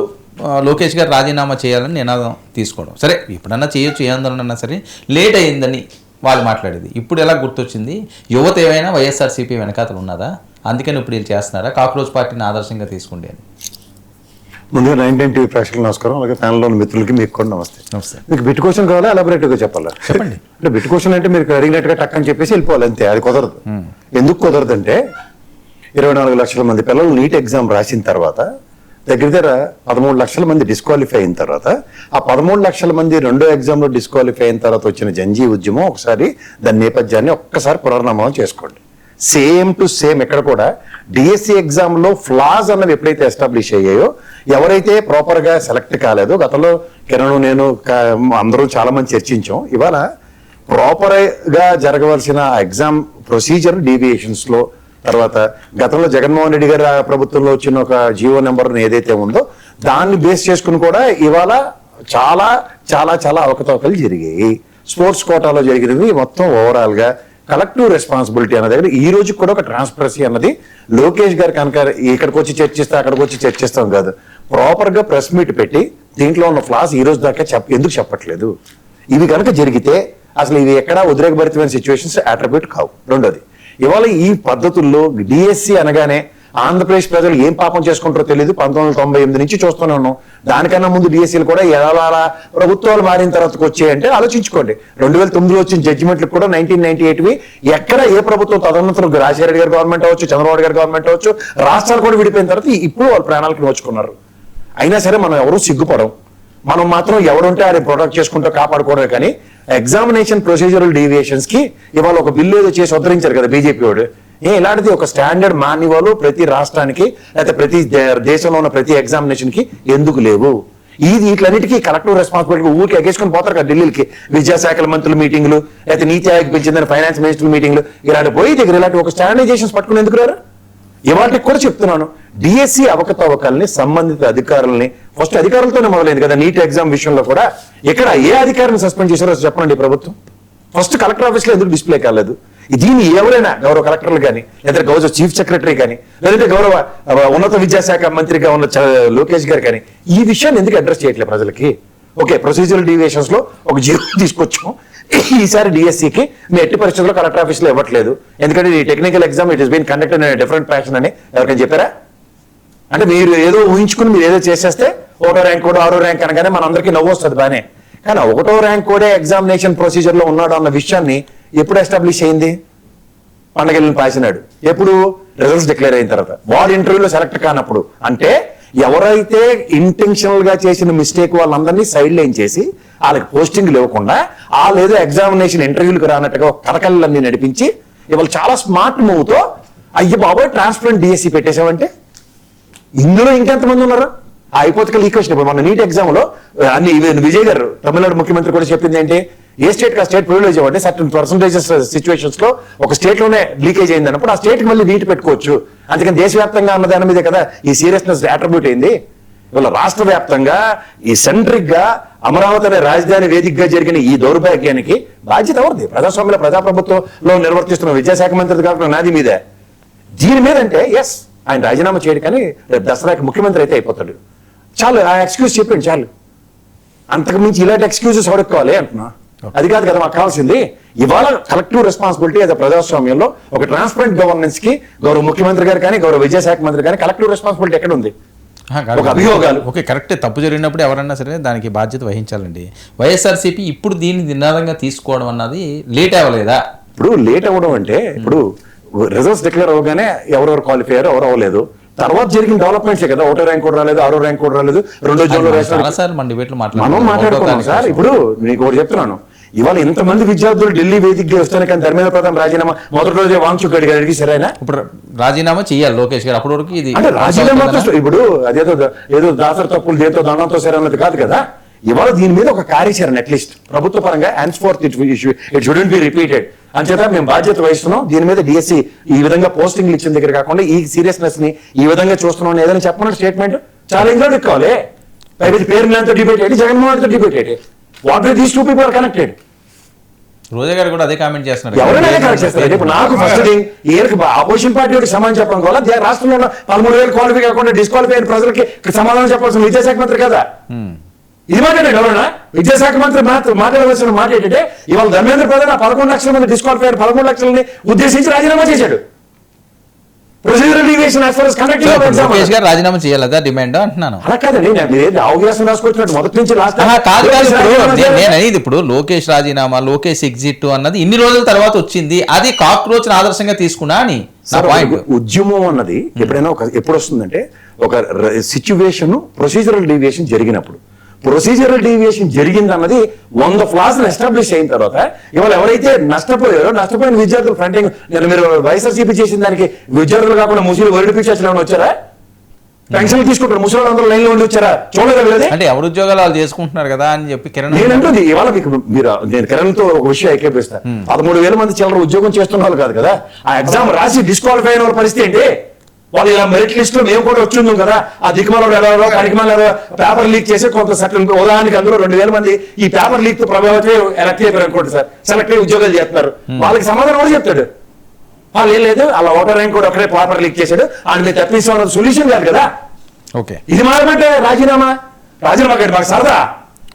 లోకేష్ గారు రాజీనామా చేయాలని నినాదం తీసుకోవడం సరే, ఇప్పుడన్నా చేయొచ్చు, ఏ ఆందోళన సరే, లేట్ అయిందని వాళ్ళు మాట్లాడేది ఇప్పుడు ఎలా గుర్తొచ్చింది? యువత ఏమైనా వైఎస్ఆర్సీపీ వెనకాతలు ఉన్నదా? అందుకని ఇప్పుడు వీళ్ళు చేస్తున్నారా? కాక్రోచ్ పార్టీని ఆదర్శంగా తీసుకోండి అని. ముందుగా 9 టీవీ ప్రేక్షకులకు నమస్కారం, అలాగే ప్యానల్లో మిత్రులకి మీకు కూడా నమస్తే. మీకు బిట్ క్వశ్చన్ కావాలా, ఎలాబొరేట్గా చెప్పాలా? చెప్పండి. అంటే బిట్ క్వశ్చన్ అంటే మీరు అడిగినట్టుగా టక్ అని చెప్పేసి వెళ్ళిపోవాలి అంతే. అది కుదరదు. ఎందుకు కుదరదంటే 24 లక్షల మంది పిల్లలు నీట్ ఎగ్జామ్ రాసిన తర్వాత దగ్గర 13 లక్షల మంది డిస్క్వాలిఫై అయిన తర్వాత ఆ 13 లక్షల మంది రెండో ఎగ్జామ్లో డిస్క్వాలిఫై అయిన తర్వాత వచ్చిన జంజీ ఉద్యమం ఒకసారి దాని నేపథ్యాన్ని ఒక్కసారి పునర్నామం చేసుకోండి. సేమ్ టు సేమ్ ఇక్కడ కూడా DSC ఎగ్జామ్లో ఫ్లాస్ అన్నవి ఎప్పుడైతే ఎస్టాబ్లిష్ అయ్యాయో, ఎవరైతే ప్రాపర్గా సెలెక్ట్ కాలేదో, గతంలో కిరణ్ నేను అందరూ చాలా మంది చర్చించాం, ఇవాళ ప్రాపర్గా జరగవలసిన ఎగ్జామ్ ప్రొసీజర్ డీవియేషన్స్లో తర్వాత గతంలో జగన్మోహన్ రెడ్డి గారి ప్రభుత్వంలో వచ్చిన ఒక జియో నెంబర్ ఏదైతే ఉందో దాన్ని బేస్ చేసుకుని కూడా ఇవాళ చాలా చాలా చాలా అవకతవకలు జరిగాయి. స్పోర్ట్స్ కోటాలో జరిగినవి మొత్తం ఓవరాల్ గా కలెక్టివ్ రెస్పాన్సిబిలిటీ అన్న దగ్గర ఈ రోజు కూడా ఒక ట్రాన్స్పరసీ అన్నది లోకేష్ గారు కనుక ఇక్కడికి వచ్చి చర్చిస్తే అక్కడికి వచ్చి చర్చిస్తాం కాదు, ప్రాపర్ గా ప్రెస్ మీట్ పెట్టి దీంట్లో ఉన్న ఫ్లాస్ ఈ రోజు దాకా ఎందుకు చెప్పట్లేదు. ఇవి కనుక జరిగితే అసలు ఇవి ఎక్కడా ఉద్రేకభరితమైన సిచ్యువేషన్స్ అట్రిబ్యూట్ కావు. రెండోది, ఇవాళ ఈ పద్ధతుల్లో డిఎస్సి అనగానే ఆంధ్రప్రదేశ్ ప్రజలు ఏం పాపం చేసుకుంటారో తెలియదు. 1998 నుంచి చూస్తూనే ఉన్నాం. దానికన్నా ముందు డిఎస్సీలు కూడా ఎలా ప్రభుత్వాలు మారిన తర్వాతకు వచ్చాయంటే ఆలోచించుకోండి. 2009లో వచ్చిన జడ్జిమెంట్లు కూడా 1998వి ఎక్కడ ఏ ప్రభుత్వం తదనంతరం రాజశేఖర రెడ్డి గారి గవర్నమెంట్ అవ్వచ్చు, చంద్రబాబు గారి గవర్నమెంట్ అవ్వచ్చు, రాష్ట్రాలు కూడా విడిపోయిన తర్వాత ఇప్పుడు వాళ్ళ ప్రాణాలకు నోచుకున్నారు. అయినా సరే మనం ఎవరూ సిగ్గుపడం. మనం మాత్రం ఎవరుంటే ఆయన ప్రొటెక్ట్ చేసుకుంటూ కాపాడుకోవడమే. కానీ ఎగ్జామినేషన్ ప్రొసీజరల్ డీవియేషన్స్ కి ఇవాళ ఒక బిల్లు ఏదో చేసి ఉద్ధరించారు కదా బీజేపీ వాడు. ఇలాంటిది ఒక స్టాండర్డ్ మాన్యువల్ ప్రతి రాష్ట్రానికి లేకపోతే ప్రతి దేశంలో ఉన్న ప్రతి ఎగ్జామినేషన్ కి ఎందుకు లేవు? వీటిలన్నిటికీ కలెక్టివ్ రెస్పాన్సిబిలిటీ ఊరికి ఎగేసుకొని పోతారు కదా ఢిల్లీకి. విద్యాశాఖల మంత్రుల మీటింగ్లు, లేకపోతే నీతి ఆయోగ్ పిలిచిందని ఫైనాన్స్ మినిస్టర్ మీటింగ్లు, ఇలాంటి పోయి దగ్గర ఇలాంటి ఒక స్టాండర్డైజేషన్స్ పట్టుకుని ఎందుకు రారు? ఇవాటికి కూడా చెప్తున్నాను, డిఎస్సి అవకతవకల్ని సంబంధిత అధికారులని ఫస్ట్ అధికారులతోనే మొదలైంది కదా. నీట్ ఎగ్జామ్ విషయంలో కూడా ఇక్కడ ఏ అధికారిని సస్పెండ్ చేశారో చెప్పండి ప్రభుత్వం. ఫస్ట్ కలెక్టర్ ఆఫీస్ లో ఎందుకు డిస్ప్లే కాలేదు? దీన్ని ఎవరైనా గౌరవ కలెక్టర్లు కానీ, లేదా గౌరవ చీఫ్ సెక్రటరీ కానీ, లేదంటే గౌరవ ఉన్నత విద్యాశాఖ మంత్రిగా ఉన్న లోకేష్ గారు కానీ ఈ విషయాన్ని ఎందుకు అడ్రస్ చేయట్లేదు ప్రజలకి? ఓకే, ప్రొసీజరల్ డీవియేషన్స్ లో ఒక జీరో తీసుకొచ్చాం. ఈసారి డిఎస్సికి మీ ఎట్టి పరిస్థితుల్లో కలెక్టర్ ఆఫీస్ లో ఇవ్వట్లేదు, ఎందుకంటే ఈ technical exam it is been conducted in different passion అని ఎవరికైనా చెప్పారా? అంటే మీరు ఏదో ఊహించుకుని మీరు ఏదో చేసేస్తే 1వ ర్యాంక్ కూడా 6వ ర్యాంక్ అనగానే మనందరికీ నవ్వు వస్తుంది బానే. కానీ 1వ ర్యాంక్ కూడా ఎగ్జామినేషన్ ప్రొసీజర్ లో ఉన్నాడు అన్న విషయాన్ని ఎప్పుడు ఎస్టాబ్లిష్ అయింది? పండగలను పాసినాడు. ఎప్పుడు? రిజల్ట్స్ డిక్లేర్ అయిన తర్వాత. వార్డ్ ఇంటర్వ్యూలో సెలెక్ట్ కానప్పుడు. అంటే ఎవరైతే ఇంటెన్షనల్ గా చేసిన మిస్టేక్ వాళ్ళందరినీ సైడ్ లైన్ చేసి వాళ్ళకి పోస్టింగ్లు ఇవ్వకుండా ఏదో ఎగ్జామినేషన్ ఇంటర్వ్యూలకు రానట్టుగా కథకళ్ళన్నీ నడిపించి ఇవాళ చాలా స్మార్ట్ మూవ్ తో అయ్య బాబోయ్ ట్రాన్స్పరెంట్ డిఎస్సి పెట్టేశామంటే ఇందులో ఇంకెంతమంది ఉన్నారు? హైపోథికల్ ఈక్వేషన్. ఇప్పుడు మన నీట్ ఎగ్జామ్ లో అన్ని విజయ్ గారు తమిళనాడు ముఖ్యమంత్రి కూడా చెప్పింది ఏంటి? ఏ స్టేట్ కా స్టేట్ ప్రివిలేజ్ ఇవ్వండి, సర్టన్ పర్సంటేజెస్ సిచ్యువేషన్స్ లో ఒక స్టేట్ లోనే లీకేజ్ అయింది అన్నప్పుడు ఆ స్టేట్ కి మళ్ళీ నీట్ పెట్టుకోవచ్చు. అందుకని దేశవ్యాప్తంగా అన్న దాని మీదే కదా ఈ సీరియస్నెస్ అట్రిబ్యూట్ అయింది. ఇవాళ రాష్ట్ర వ్యాప్తంగా ఈ సెంట్రిక్ గా అమరావతి అనే రాజధాని వేదికగా జరిగిన ఈ దౌర్భాగ్యానికి బాధ్యత ఎవరిది? ప్రజాస్వామ్యంలో ప్రజాప్రభుత్వంలో నిర్వర్తిస్తున్న విద్యాశాఖ మంత్రి కాకుండా నాది మీదే. దీని మీద అంటే ఎస్ ఆయన రాజీనామా చేయడు, కానీ రేపు దసరాకి ముఖ్యమంత్రి అయితే అయిపోతాడు. చాలు, ఆ ఎక్స్క్యూజ్ చెప్పండి చాలు. అంతకు మించి ఇలాంటి ఎక్స్క్యూజెస్ ఎవడుకోవాలి అంటున్నా. అది కాదు కదా మాకు కావాల్సింది. ఇవాళ కలెక్టివ్ రెస్పాన్సిబిలిటీ అదే ప్రజాస్వామ్యంలో ఒక ట్రాన్స్పరెంట్ గవర్నెన్స్ కి గౌరవ ముఖ్యమంత్రి గారు కానీ గౌరవ విద్యాశాఖ మంత్రి కానీ కలెక్టివ్ రెస్పాన్సిబిలిటీ ఎక్కడ ఉంది? ఒక అభియోగాలు ఓకే కరెక్టే, తప్పు జరిగినప్పుడు ఎవరన్నా సరే దానికి బాధ్యత వహించాలండి. వైఎస్ఆర్సీపీ ఇప్పుడు దీన్ని నినాదంగా తీసుకోవడం అన్నది లేట్ అవ్వలేదా? ఇప్పుడు లేట్ అవ్వడం అంటే ఇప్పుడు రిజల్ట్స్ డిక్లేర్ అవ్వగానే ఎవరెవరు క్వాలిఫై అయ్యారో ఎవరు అవ్వలేదు, తర్వాత జరిగిన డెవలప్మెంట్సే కదా. 1వ ర్యాంక్ కూడా రాలేదు, 6వ ర్యాంక్ కూడా రాలేదు, 2వ జోన్లో మనం మాట్లాడుకున్నాం సార్. ఇప్పుడు మీకు ఒకటి చెప్తున్నాను, ఇవాళ ఇంతమంది విద్యార్థులు ఢిల్లీ వేదికగా వస్తాను కానీ ధర్మేంద్ర ప్రధాన్ రాజీనామా మొదటి రోజే వాంగ్చుక్ గారికి సరేనా? ఇప్పుడు రాజీనామా చేయాలి లోకేష్ గారు. అప్పటి వరకు ఇది అంటే రాజీనామాతో ఇప్పుడు ఏదో దాసరి తప్పులు దేంతో దండంతో సరే అన్నది కాదు కదా. ఇవాళ దీని మీద ఒక కార్యాచరణ అట్లీస్ట్ ప్రభుత్వ పరంగా hands fourth it shouldn't be repeated అంచేత మేము బాధ్యత వహిస్తున్నాం. దీని మీద డిఎస్సి ఈ విధంగా పోస్టింగ్లు ఇచ్చిన దగ్గర కాకుండా ఈ సీరియస్నెస్ ని ఈ విధంగా చూస్తున్నాం ఏదైనా చెప్పమన్న స్టేట్మెంట్ చాలా ఇంకా కావాలి. పైగా పేరు మీతో డిబేట్ అయ్యి జగన్మోహన్ తో డిబేట్ అయ్యి what these two people are connected. Roja గారు కూడా అదే కామెంట్ చేస్తున్నారు. ఎవరైనా కరెక్ట్ చేస్తారు. ఇప్పుడు నాకు ఫస్ట్ థింగ్ అపోజిషన్ పార్టీ సమాధానం చెప్పడం వల్ల రాష్ట్రంలో ఉన్న 13,000 క్వాలిఫై కాకుండా డిస్క్వాలిఫై అయిన ప్రజలకి సమాధానం చెప్పాల్సిన విద్యాశాఖ మంత్రి కదా. ఇది మాట్లాడాడు ఎవరైనా? విద్యాశాఖ మంత్రి మాట్లాడవలసిన మాట ఏంటంటే ఇవాళ ధర్మేంద్ర ప్రధాన్ 11 లక్షల మంది డిస్క్వాలిఫై అయిన 13 లక్షలని ఉద్దేశించి రాజీనామా చేశాడు. లోకేష్ గారు రాజీనామా చేయాలి, అదా డిమాండ్ అంటున్నాను. అలా కాదండి, అవకాశం రాసుకొచ్చినట్టు మొదటి నుంచి లాస్ట్ కాదు. నేను అనేది ఇప్పుడు లోకేష్ రాజీనామా, లోకేష్ ఎగ్జిట్ అన్నది ఇన్ని రోజుల తర్వాత వచ్చింది, అది కాక్రోచ్ ఆదర్శంగా తీసుకున్నా అని ఉద్యమం అన్నది ఎప్పుడైనా ఎప్పుడు వస్తుందంటే ఒక సిచ్యువేషన్ ప్రొసీజరల్ డీవియేషన్ జరిగినప్పుడు. ప్రొసీజరల్ డీవియేషన్ జరిగింది అన్నది 100 ఫ్లాస్ ఎస్టాబ్లిష్ అయిన తర్వాత ఇవాళ ఎవరైతే నష్టపోయిన విద్యార్థులు ఫ్రంటింగ్ మీరు వైఎస్ఆర్సీపీ చేసిన దానికి విద్యార్థులు కాకుండా ముస్లిం వరల్డ్ పిక్చర్స్ ఏమైనా వచ్చారా? పెన్షన్లు తీసుకుంటారు, ముసలి అందరూ లైన్లో ఉండి వచ్చారా చూడగలదే. అంటే ఎవరు ఉద్యోగాలు వాళ్ళు చేసుకుంటున్నారు కదా అని చెప్పి కిరణ్ నేనంటుంది ఇవాళ మీకు నేను కిరణ్తో ఒక విషయం ఏకీపిస్తా. 13,000 మంది చిల్లర ఉద్యోగం చేస్తున్న వాళ్ళు కాదు కదా, ఆ ఎగ్జామ్ రాసి డిస్క్వాలిఫై అయిన వాళ్ళ పరిస్థితి ఏంటి? వాళ్ళు ఇలా మెరిట్ లిస్ట్ లో మేము కూడా వచ్చిందాం కదా, ఆ దిక్కుమాలో ఎవరో పనికిమాల పేపర్ లీక్ చేసి కొంత సర్టిఫికేట్, ఉదాహరణకి అందులో 2,000 మంది ఈ పేపర్ లీక్ తో ప్రభావితం ఎలక్ట్ అయిపోయారు అనుకోండి సార్, సెలెక్ట్ అయ్యి ఉద్యోగాలు చేస్తున్నారు. వాళ్ళకి సమాధానం కూడా చెప్తాడు, వాళ్ళు ఏం లేదు అలా ఓటర్ ర్యాంక్ కూడా ఒకటే పేపర్ లీక్ చేశాడు అని మీరు తప్పించడం సొల్యూషన్ కాదు కదా. ఓకే, ఇది మారమంటే రాజీనామా కంటే మాకు సరదా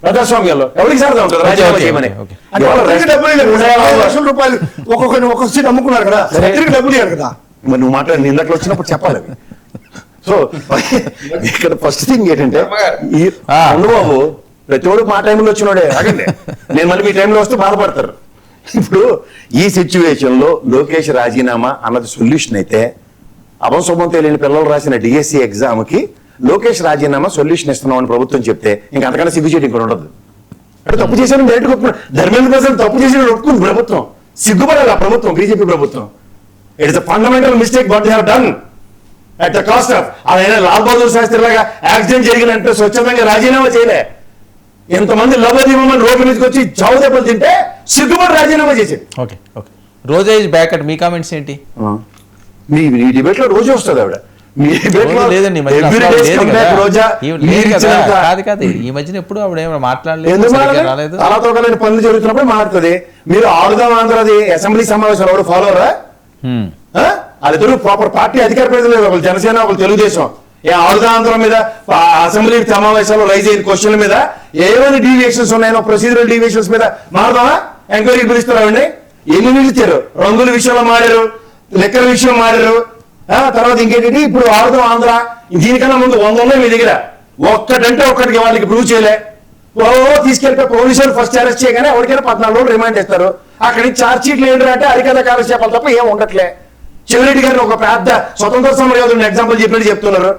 ప్రజాస్వామ్యంలో ఎవరికి సరదా ఉంటుంది రాజీనామా చేయమని. అంటే వాళ్ళ లక్షల రూపాయలు ఒక్కొక్క సీట్ అమ్ముకున్నారు కదా, డబ్బులు ఇవ్వాలి కదా. మరి నువ్వు మాట్లాడి ఇందాక వచ్చినప్పుడు చెప్పాలి. సో ఇక్కడ ఫస్ట్ థింగ్ ఏంటంటే ఈ బాబు ప్రతివాడు మా టైంలో వచ్చినోడే ఆగండి, నేను మళ్ళీ మీ టైంలో వస్తే బాధపడతారు. ఇప్పుడు ఈ సిచ్యువేషన్ లో లోకేష్ రాజీనామా అన్నది సొల్యూషన్ అయితే, అభంశుభం తెలియని పిల్లలు రాసిన డిఎస్సి ఎగ్జామ్ కి లోకేష్ రాజీనామా సొల్యూషన్ ఇస్తున్నామని ప్రభుత్వం చెప్తే ఇంకా అంతకన్నా సిగ్గు చేయడం ఇక్కడ ఉండదు. అంటే తప్పు చేశాను డైరెక్ట్ ఒప్పుకున్నాడు, ధర్మేంద్ర ప్రసాద్ తప్పు చేసిన ఒప్పుకుంది ప్రభుత్వం, సిగ్గుపడాలి ఆ ప్రభుత్వం, బీజేపీ ప్రభుత్వం. It is a fundamental mistake what they have done at the cost of. ఆయన లాల్ బహదూర్ శాస్త్రి లాగా యాక్సిడెంట్ జరిగినంటే స్వచ్ఛందంగా రాజీనామా చేయలే, ఎంతమంది లవదీమని రోడ్డు మీదకి వచ్చి చావు దెబ్బలు తింటే సిగ్గుపడి రాజీనామా చేసేది. Okay okay, Roja is back at me comments ఏంటి? మీ డిబేట్ లో రోజు వస్తుంది ఆవిడ, మీ డిబేట్ లో లేదండి, ఈ మధ్యన every అసలు day లేదు come కదా. back రోజా, లేదు కదా. ఇచ్చినంత కాదు కాదు, ఈ మధ్యన ఎప్పుడు ఆవిడ ఏమైనా మాట్లాడలేదు, ఎందుకు సరిగ్గా రాలేదు. అలా తోకలేని పనులు జరుగుతున్నప్పుడు మారుతుంది. మీరు ఆడుదాం ఆంధ్రది అసెంబ్లీ సమావేశాలు ఎవరు ఫాలోవరా? అది ప్రాపర్ పార్టీ అధికార ప్రతినిధులు, ఒకరు జనసేన ఒకరు తెలుగుదేశం. ఏ ఆంధ్ర మీద అసెంబ్లీ సమావేశాల్లో రైజ్ అయిన క్వశ్చన్ల మీద ఏమైనా డీవియేషన్స్ ఉన్నాయో ప్రొసీజరల్ డీవియేషన్స్ మీద మారదామా? ఎంక్వైరీ పిలుస్తారండి. ఎన్ని నిలిచారు? రంగుల విషయంలో మారారు, లెక్కల విషయం మారారు, తర్వాత ఇంకేంటి ఇప్పుడు ఆంధ్ర. దీనికన్నా ముందు 100 ఉన్నాయి మీ దగ్గర, ఒక్కటంటే ఒక్కటికి వాళ్ళకి ప్రూవ్ చేయలే. తీసుకెళ్ళిపోయి పోలీసులు ఫస్ట్ అరెస్ట్ చేయగానే ఎవరికైనా 14 రోజులు రిమాండ్ ఇస్తారు. అక్కడి నుంచి ఛార్జ్ షీట్లు ఏంటంటే అరికథ కాలక్షేపాలు తప్ప ఏం ఉండట్లే. చెవిరెడ్డి గారిని ఒక పెద్ద స్వతంత్ర సమరయోధుడిని ఎగ్జాంపుల్ చెప్పినట్టు చెప్తున్నారు.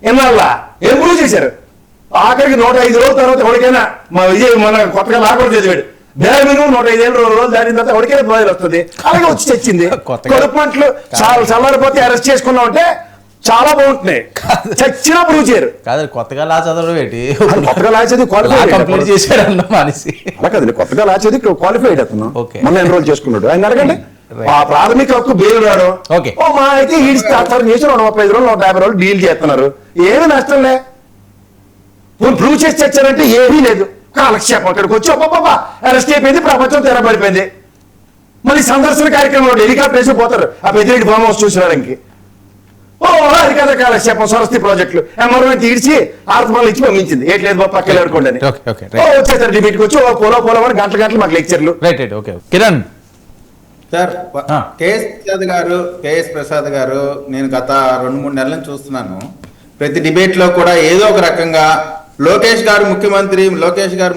ఎన్నాళ్ళ ఏం ప్రూవ్ చేశారు? ఆఖరికి 105 రోజుల తర్వాత ఎవరికైనా మా విజయ్ మన కొత్తగా లాకూడ చదివాడు, బేర్ మినిమం 105 రోజులు దాని తర్వాత ఎవరికైనా బాధలు వస్తుంది. అలాగే వచ్చి తెచ్చింది. కొడుకుమంట్లు చల్లారిపోతే అరెస్ట్ చేసుకున్నాం అంటే చాలా బాగుంటున్నాయి, చచ్చినా ప్రూవ్ చేయరు. కాదు, కొత్తగా లా చదవడం ఏంటి? కొత్తగా లా చదివి కంప్లీట్ చేశాడు మనిషి. అలా కదండి, కొత్తగా లా చదివి క్వాలిఫైడ్ అతను మొన్న ఎన్రోల్ చేసుకున్నాడు. ఆయన అడగండి, ఆ ప్రాథమిక హక్కు బెయిల్ రాడు. మా అయితే ఈ చేసి 135 రోజులు 150 రోజులు డీల్ చేస్తున్నారు, ఏమి నష్టం లే. ప్రూవ్ చేసి తెచ్చారంటే ఏమీ లేదు, కాలక్షేపం. అక్కడికి వచ్చి ఒప్ప అరెస్ట్ అయిపోయింది, ప్రపంచం తెరబడిపోయింది. మళ్ళీ సందర్శన కార్యక్రమంలో హెలికాప్టర్ వేసి పోతారు ఆ పెద్దిరెడ్డి ఫామ్ హౌస్ చూసినానికి. హరికథ కాలక్షేపం సరస్వతి ప్రాజెక్టులు ఎంఆర్ఓ తీర్చి ఆత్మలు ఇచ్చి పంపించింది. ఏట్లేదు బాబు పక్కన ఆడుకోండి అని వచ్చేసారు. డిబేట్కి వచ్చి పోలో అని గంటలు మాకు లెక్చర్లు. కిరణ్ సార్, కేఎస్ ప్రసాద్ గారు నేను గత 2-3 నెలల నుంచి చూస్తున్నాను. ప్రతి డిబేట్ లో కూడా ఏదో ఒక రకంగా లోకేష్ గారు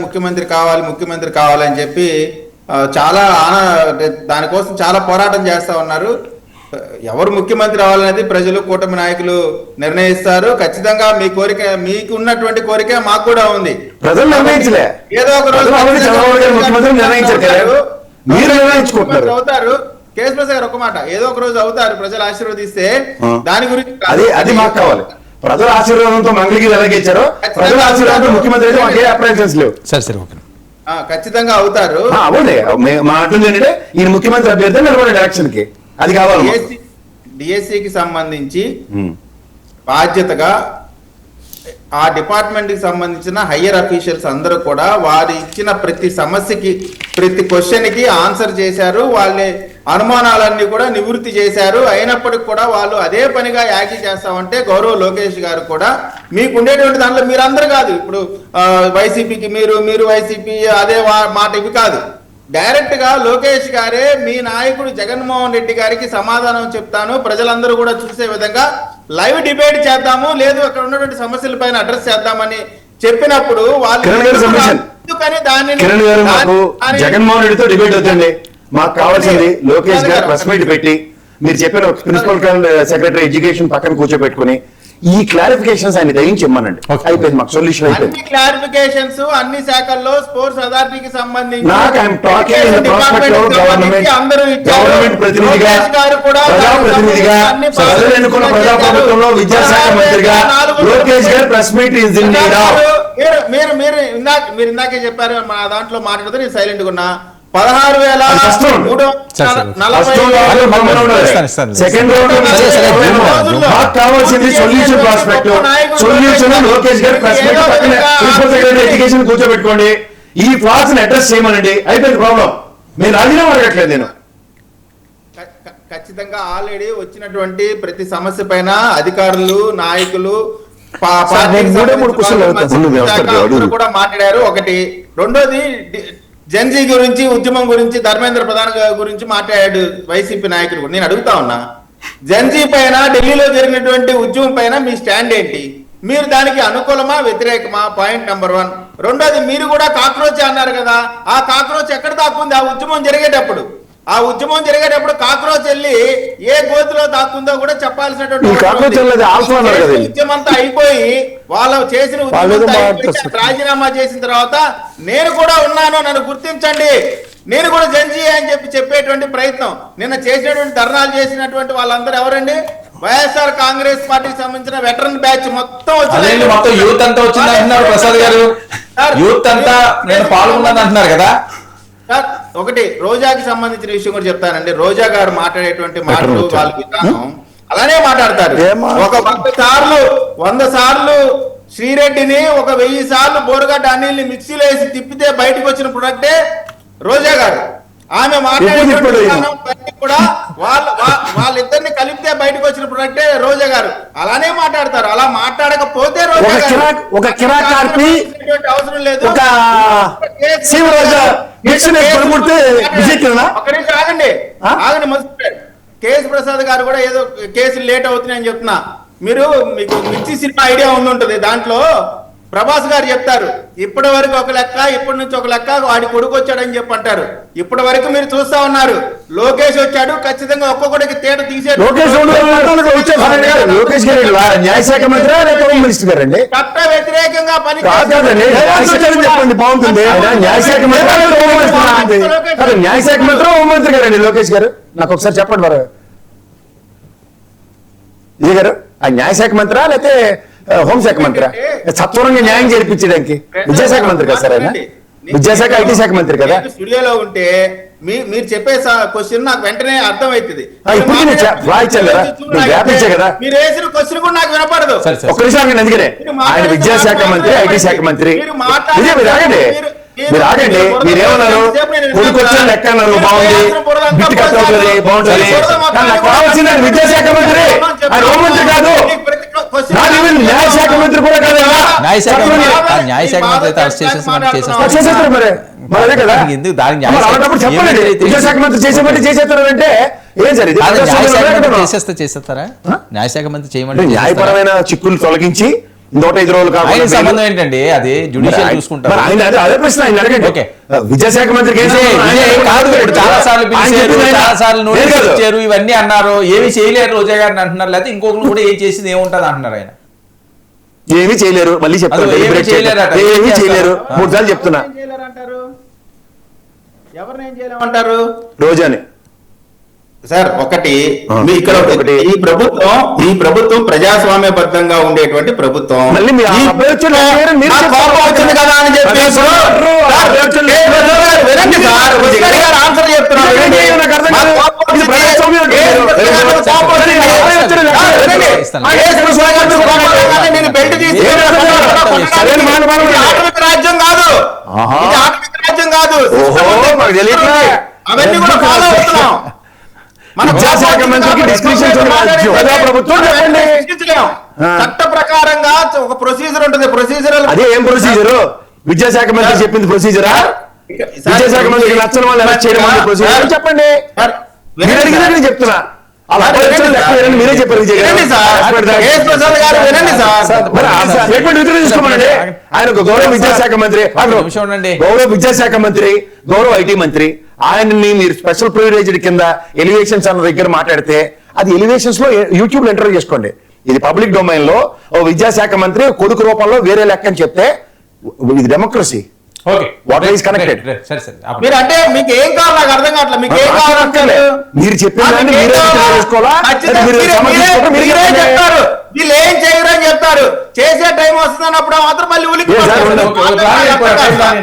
ముఖ్యమంత్రి కావాలని చెప్పి చాలా దానికోసం చాలా పోరాటం చేస్తా ఉన్నారు. ఎవరు ముఖ్యమంత్రి అవ్వాలనేది ప్రజలు, కూటమి నాయకులు నిర్ణయిస్తారు. ఖచ్చితంగా మీ కోరిక, మీకు ఉన్నటువంటి కోరిక మాకు కూడా ఉంది. ప్రజలు నిర్ణయించలే, ఏదో ఒక రోజు అవుతారు. కేఎస్ ప్రసాద్ గారు ఒక మాట, ఏదో ఒక రోజు అవుతారు, ప్రజలు ఆశీర్వదిస్తే. దాని గురించి అది మాకు కావాలి. ప్రజల ఆశీర్వాదంతో మంగళగిరి ఎలాగేచ్చారో ప్రజల ఆశీర్వాదంతో ముఖ్యమంత్రి అయితే మాకే అప్రయన్స్ లేవు. ఖచ్చితంగా అవుతారు. మా అంటుంది ఏంటంటే ఈయన ముఖ్యమంత్రి అభ్యర్థి నిలబడే ఎలక్షన్ కి అది కావాలి. డిఎస్సికి సంబంధించి బాధ్యతగా ఆ డిపార్ట్మెంట్ కి సంబంధించిన హయ్యర్ అఫీషియల్స్ అందరూ కూడా వారు ఇచ్చిన ప్రతి సమస్యకి, ప్రతి క్వశ్చన్ కి ఆన్సర్ చేశారు. వాళ్ళే అనుమానాలన్నీ కూడా నివృత్తి చేశారు. అయినప్పటికీ కూడా వాళ్ళు అదే పనిగా యాగి చేస్తామంటే గౌరవ లోకేష్ గారు కూడా మీకు ఉండేటువంటి దాంట్లో మీరందరూ కాదు, ఇప్పుడు వైసీపీకి మీరు వైసీపీ అదే మాట ఇవి కాదు. డైరెక్ట్ గా లోకేష్ గారే మీ నాయకుడు జగన్మోహన్ రెడ్డి గారికి సమాధానం చెప్తాను, ప్రజలందరూ కూడా చూసే విధంగా లైవ్ డిబేట్ చేద్దాము, లేదు అక్కడ ఉన్నటువంటి సమస్యల పైన అడ్రస్ చేద్దామని చెప్పినప్పుడు వాళ్ళు జగన్మోహన్ రెడ్డితో డిబేట్ అవుతుంది. మాకు కావాల్సింది లోకేష్ గారు ప్రెస్ మీట్ పెట్టి మీరు చెప్పిన ప్రిన్సిపల్ సెక్రటరీ ఎడ్యుకేషన్ పక్కన కూర్చోబెట్టుకుని ఈ క్లారిఫికేషన్స్ ఆయన దయించి ఇమ్మనండి. Okay. అయిపోయింది, మాకు సొల్యూషన్ అయిపోయింది. అన్ని క్లారిఫికేషన్స్ అన్ని శాఖల్లో స్పోర్ట్స్ అథారిటీకి సంబంధించి నాకు I'm talking in the prospect of government ప్రతినిధిగా, ప్రజాప్రతినిధిగా, ప్రజలు ఎన్నుకున్న ప్రజాప్రభుత్వంలో విద్యాశాఖ మంత్రిగా లోకేష్ గారు press meet is in need of. మీరు ఇందాకే చెప్పారు, మా దాంట్లో మాట్లాడుతూ నేను సైలెంట్ గా ఉన్నా. 16,340 సెకండ్ రౌండ్ మాకు కావాల్సింది సొల్యూషన్ ప్రాస్పెక్ట్. సొల్యూషన్ లోకేష్ గారు ప్రెస్ మీట్ పక్కన ప్రిన్సిపల్ సెక్రటరీ ఎడ్యుకేషన్ కూర్చోబెట్టుకోండి, ఈ ఫ్లాస్ అడ్రస్ చేయమనండి, అయిపోయింది ప్రాబ్లం. నేను రాజీనామా అడగట్లేదు. నేను ఖచ్చితంగా ఆల్రెడీ వచ్చినటువంటి ప్రతి సమస్య పైన అధికారులు, నాయకులు కూడా మాట్లాడారు. ఒకటి. రెండోది జెన్జీ గురించి, ఉద్యమం గురించి, ధర్మేంద్ర ప్రధాన్ గురించి మాట్లాడాడు వైసీపీ నాయకులు. నేను అడుగుతా ఉన్నా, జెన్జీ పైన ఢిల్లీలో జరిగినటువంటి ఉద్యమం పైన మీ స్టాండ్ ఏంటి? మీరు దానికి అనుకూలమా, వ్యతిరేకమా? Point number 1. రెండోది, మీరు కూడా కాక్రోచ్ అన్నారు కదా, ఆ కాక్రోచ్ ఎక్కడ దాక్కుంది? ఆ ఉద్యమం జరిగేటప్పుడు కాక్రోచ్ వెళ్ళి ఏ గోతిలో దాక్కుందో కూడా చెప్పాల్సినటువంటి ఉద్యమం అంతా అయిపోయి వాళ్ళు చేసిన రాజీనామా చేసిన తర్వాత నేను కూడా ఉన్నాను, నన్ను గుర్తించండి, నేను కూడా జెన్జీ అని చెప్పేటువంటి ప్రయత్నం నిన్న చేసినటువంటి ధర్నాలు చేసినటువంటి వాళ్ళందరూ ఎవరండి? వైఎస్ఆర్ కాంగ్రెస్ పార్టీకి సంబంధించిన వెటరన్ బ్యాచ్ మొత్తం యూత్ అంతా వచ్చింది అంటున్నారు ప్రసాద్ గారు. యూత్ అంతా నేను పాల్గొన్నాను అంటున్నారు కదా. సార్, ఒకటి రోజాకి సంబంధించిన విషయం కూడా చెప్తానండి. రోజా గారు మాట్లాడేటువంటి మాటలు వాళ్ళ విధానం అలానే మాట్లాడతారు. ఒక 100 సార్లు శ్రీరెడ్డిని, ఒక 1000 సార్లు బోరగడ్డ అనిల్ని మిక్సీలో వేసి తిప్పితే బయటకు వచ్చిన ప్రొడక్టే రోజా గారు. ఆమె మాట్లాడేటువంటి కూడా వాళ్ళిద్దరిని కలిపితే బయటకు వచ్చిన ప్రొడక్టే రోజా గారు. అలానే మాట్లాడతారు. అలా మాట్లాడకపోతే అవసరం లేదు. ఆగండి మర్చిపోయారు. కేఎస్ ప్రసాద్ గారు కూడా ఏదో కేసులు లేట్ అవుతున్నాయని చెప్తున్నా. మీకు మిర్చి సినిమా ఐడియా ఉండుంటది. దాంట్లో ప్రభాస్ గారు చెప్తారు, ఇప్పటి వరకు ఒక లెక్క, ఇప్పటి నుంచి ఒక లెక్క, వాడి కొడుకు వచ్చాడని చెప్పి అంటారు. ఇప్పటి వరకు మీరు చూస్తా ఉన్నారు, లోకేష్ వచ్చాడు, ఖచ్చితంగా ఒక్కొక్కడికి తేట తీసేది. న్యాయశాఖ మంత్రి చట్ట వ్యతిరేకంగా పని బాగుంటుంది. న్యాయశాఖ మంత్రి హోంమంత్రి గారండి లోకేష్ గారు. నాకు ఒకసారి చెప్పండి మరి ఇది గారు, ఆ న్యాయశాఖ మంత్రా లేకపోతే హోంశాఖ మంత్రి? సత్వరంగా న్యాయం చేర్పించడానికి విద్యాశాఖ మంత్రి కదా సార్ ఆయన? విద్యాశాఖ ఐటీ శాఖ మంత్రి కదా. స్టూడియోలో ఉంటే మీరు చెప్పే క్వశ్చన్ నాకు వెంటనే అర్థం అవుతుంది. మీరు వేసిన క్వశ్చన్ కూడా నాకు వినపడదు. ఒక్క నిమిషం అందుకనే ఆయన విద్యాశాఖ మంత్రి, ఐటీ శాఖ మంత్రి. మీరు ఆగండి. మీరేమన్నారు? కొడుకు వచ్చిన లెక్క అన్నారు, బాగుంది, బిట్టు కట్ అవుతుంది, బాగుంటుంది. నాకు కావాల్సింది విద్యాశాఖ మంత్రి, ఆయన హోంమంత్రి కాదు, న్యాయశాఖ మంత్రి కూడా కాదు. న్యాయశాఖ మంత్రి చేసేస్తారు మరి అదే కదా. చెప్పండి, విద్యాశాఖ మంత్రి చేసేస్తారంటే ఏం జరిగింది? చేసేస్తారా? న్యాయశాఖ మంత్రి చేయమంటే న్యాయపరమైన చిక్కులు తొలగించి 105 రోజులు కావాలి. సంబంధం ఏంటండి? అది జ్యుడిషియల్ చూసుకుంటారు. అదే ప్రశ్న ఆయన అడగండి. విద్యాశాఖ మంత్రికి చాలా సార్లు పిలిచారు, చాలా సార్లు నోటీస్ ఇచ్చారు, ఇవన్నీ అన్నారు, ఏమి చేయలేరు రోజా గారిని అంటున్నారు. లేకపోతే ఇంకొకరు కూడా ఏం చేసింది ఏముంటది అంటున్నారు. ఆయన ఏమీ చేయలేరు. మళ్ళీ చెప్తారు, ఏమీ చేయలేరు. 3 సార్లు చెప్తున్నా. ఎవరిని ఏం చేయలేమంటారు? రోజాని. సార్, ఒకటి ఈ ప్రభుత్వం ప్రజాస్వామ్యబద్ధంగా ఉండేటువంటి ప్రభుత్వం. మళ్ళీ వచ్చింది కదా అని చెప్పి ఆన్సర్ చెప్తున్నారు. నేను బెల్ట్ తీసి ఆటవిక రాజ్యం కాదు, రాజ్యం కాదు, అవన్నీ కూడా ఫాలో అవుతున్నాం. విద్యాశాఖ మంత్రికి చట్ట ప్రకారంగా ఒక ప్రొసీజర్ ఉంటుంది. ప్రొసీజర్ అదే ఏం ప్రొసీజర్? విద్యాశాఖ మంత్రి చెప్పింది ప్రొసీజరా? విద్యాశాఖ మంత్రికి నచ్చిన వాళ్ళు ఎలా చేయడం ప్రొసీజర్ చెప్పండి. మీరు అడిగినట్టు చెప్తున్నా. మీరే చెప్పారు. తీసుకోమనండి. ఆయన ఒక గౌరవ విద్యాశాఖ మంత్రి, గౌరవ విద్యాశాఖ మంత్రి, గౌరవ ఐటీ మంత్రి. ఆయన్ని మీరు స్పెషల్ ప్రివిలేజ్డ్ కింద ఎలివేషన్స్ అన్న దగ్గర మాట్లాడితే అది ఎలివేషన్స్ లో యూట్యూబ్ లో ఎంటర్ చేసుకోండి. ఇది పబ్లిక్ డొమైన్ లో ఓ విద్యాశాఖ మంత్రి కొడుకు రూపంలో వేరే లెక్క అని చెప్తే ఇది democracy. Okay What is connected? సరే సరే మీరు అంటే మీకు ఏం కావాలి నాకు అర్థం కావట్లేదు. మీకు ఏం కావాలంటే మీరు చెప్పిన దాన్ని మీరే చేసుకోవాలా? మీరు సమర్థించుకుంటే మీరే మీరే చెప్పండి. చెప్తారు. వీళ్ళు ఏం చేయరు అని చెప్తారు. చేసే టైం వస్తుందన్నప్పుడు మాత్రం మళ్ళీ ఉలికి ఏ సార్,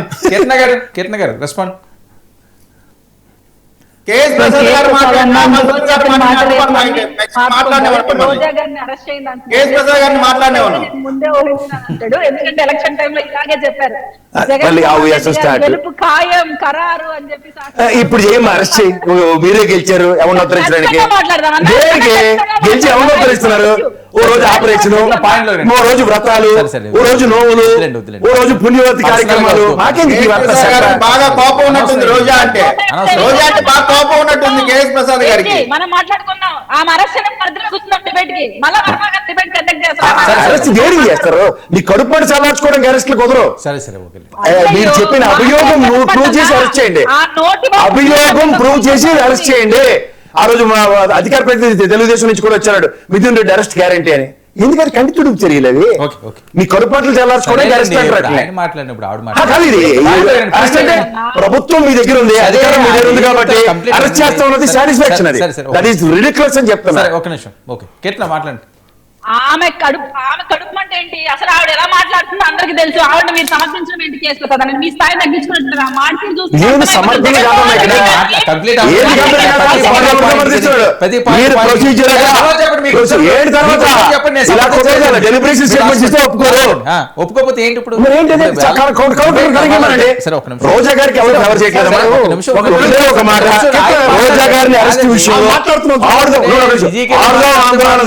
కీర్తన గారు రెస్పాండ్. కేఎస్ ప్రసాద్ గారు రోజా గారిని అరెస్ట్ చేయండి కేఎస్ ప్రసాద్ గారిని మాట్లాడినేవాళ్ళం. ముందే ఊహించాడు. ఎందుకంటే ఎలక్షన్ టైంలో ఇలాగే చెప్పారు. మళ్ళీ how we have to start? గెలుపు ఖాయం ఖరారు అని చెప్పి ఇప్పుడు ఏం అరెస్ట్ చేయి, మీరే గెలిచారు ఎవరిని ఉత్తరించడానికి. దేనికి గెలిచి ఎవరిని ఉత్తరిస్తున్నారు? ఓ రోజు ఆపరేషన్, ఓ రోజు వ్రతాలు, ఓ రోజు నోవులు, ఓ రోజు పుణ్యవతి కార్యక్రమాలు. మాకేం బాగా కోపం ఉన్నట్టుంది రోజా అంటే. రోజా అంటే బాగా కోపం ఉన్నట్టుంది కేఎస్ ప్రసాద్ గారికి. మనం మాట్లాడుకున్నాం. ఆమె అరెస్ట్ చేయడం మధ్యలో కూర్చున్నాం డిబేట్ కి. మళ్ళీ డిబేట్ కండక్ట్ అరెస్ట్ దేనికి చేస్తారు? నీ కడుపుని చల్లార్చుకోవడానికి అరెస్ట్లు కుదరరు. సరే సరే ఓకే. మీరు చెప్పిన అభియోగం ప్రూవ్ చేసి అరెస్ట్ చేయండి. అభియోగం ప్రూవ్ చేసి అరెస్ట్ చేయండి. ఆ రోజు మా అధికార ప్రతినిధి తెలుగుదేశం నుంచి కూడా వచ్చాడు, మిథున్ రెడ్డి అరెస్ట్ గ్యారంటీ అని. ఎందుకంటే కంటితుడుపు చర్యలు అవి. మీ కడుపాట్లు చల్లార్చుకోవడానికి అరెస్ట్ మాట్లాడినప్పుడు అరెస్ట్ అంటే ప్రభుత్వం మీ దగ్గర ఉంది, అధికారం మీ దగ్గర ఉంది కాబట్టి అరెస్ట్ చేస్తా ఉన్నది సాటిస్ఫాక్షన్. అది దట్ ఈస్ రిడిక్యులస్ అని చెప్తున్నా. ఒక నిమిషం ఓకే. కేట్లా మాట్లాడండి. ఆమె కడుపు అంటే ఏంటి? అసలు ఆవిడ ఎలా మాట్లాడుతుందో అందరికి తెలుసు. ఆవిడ మీరు సమర్థించడం ఏంటి చేసుకుంటారు? మీ స్థాయి తగ్గించుకున్నట్టు మాటలు చూస్తే ఒప్పుకోకపోతే ఏంటి ఇప్పుడు? రోజా గారికి ఎవరు చేయట్లేదు. ఒక మాట, రోజా గారిని అరెస్ట్ విషయంలో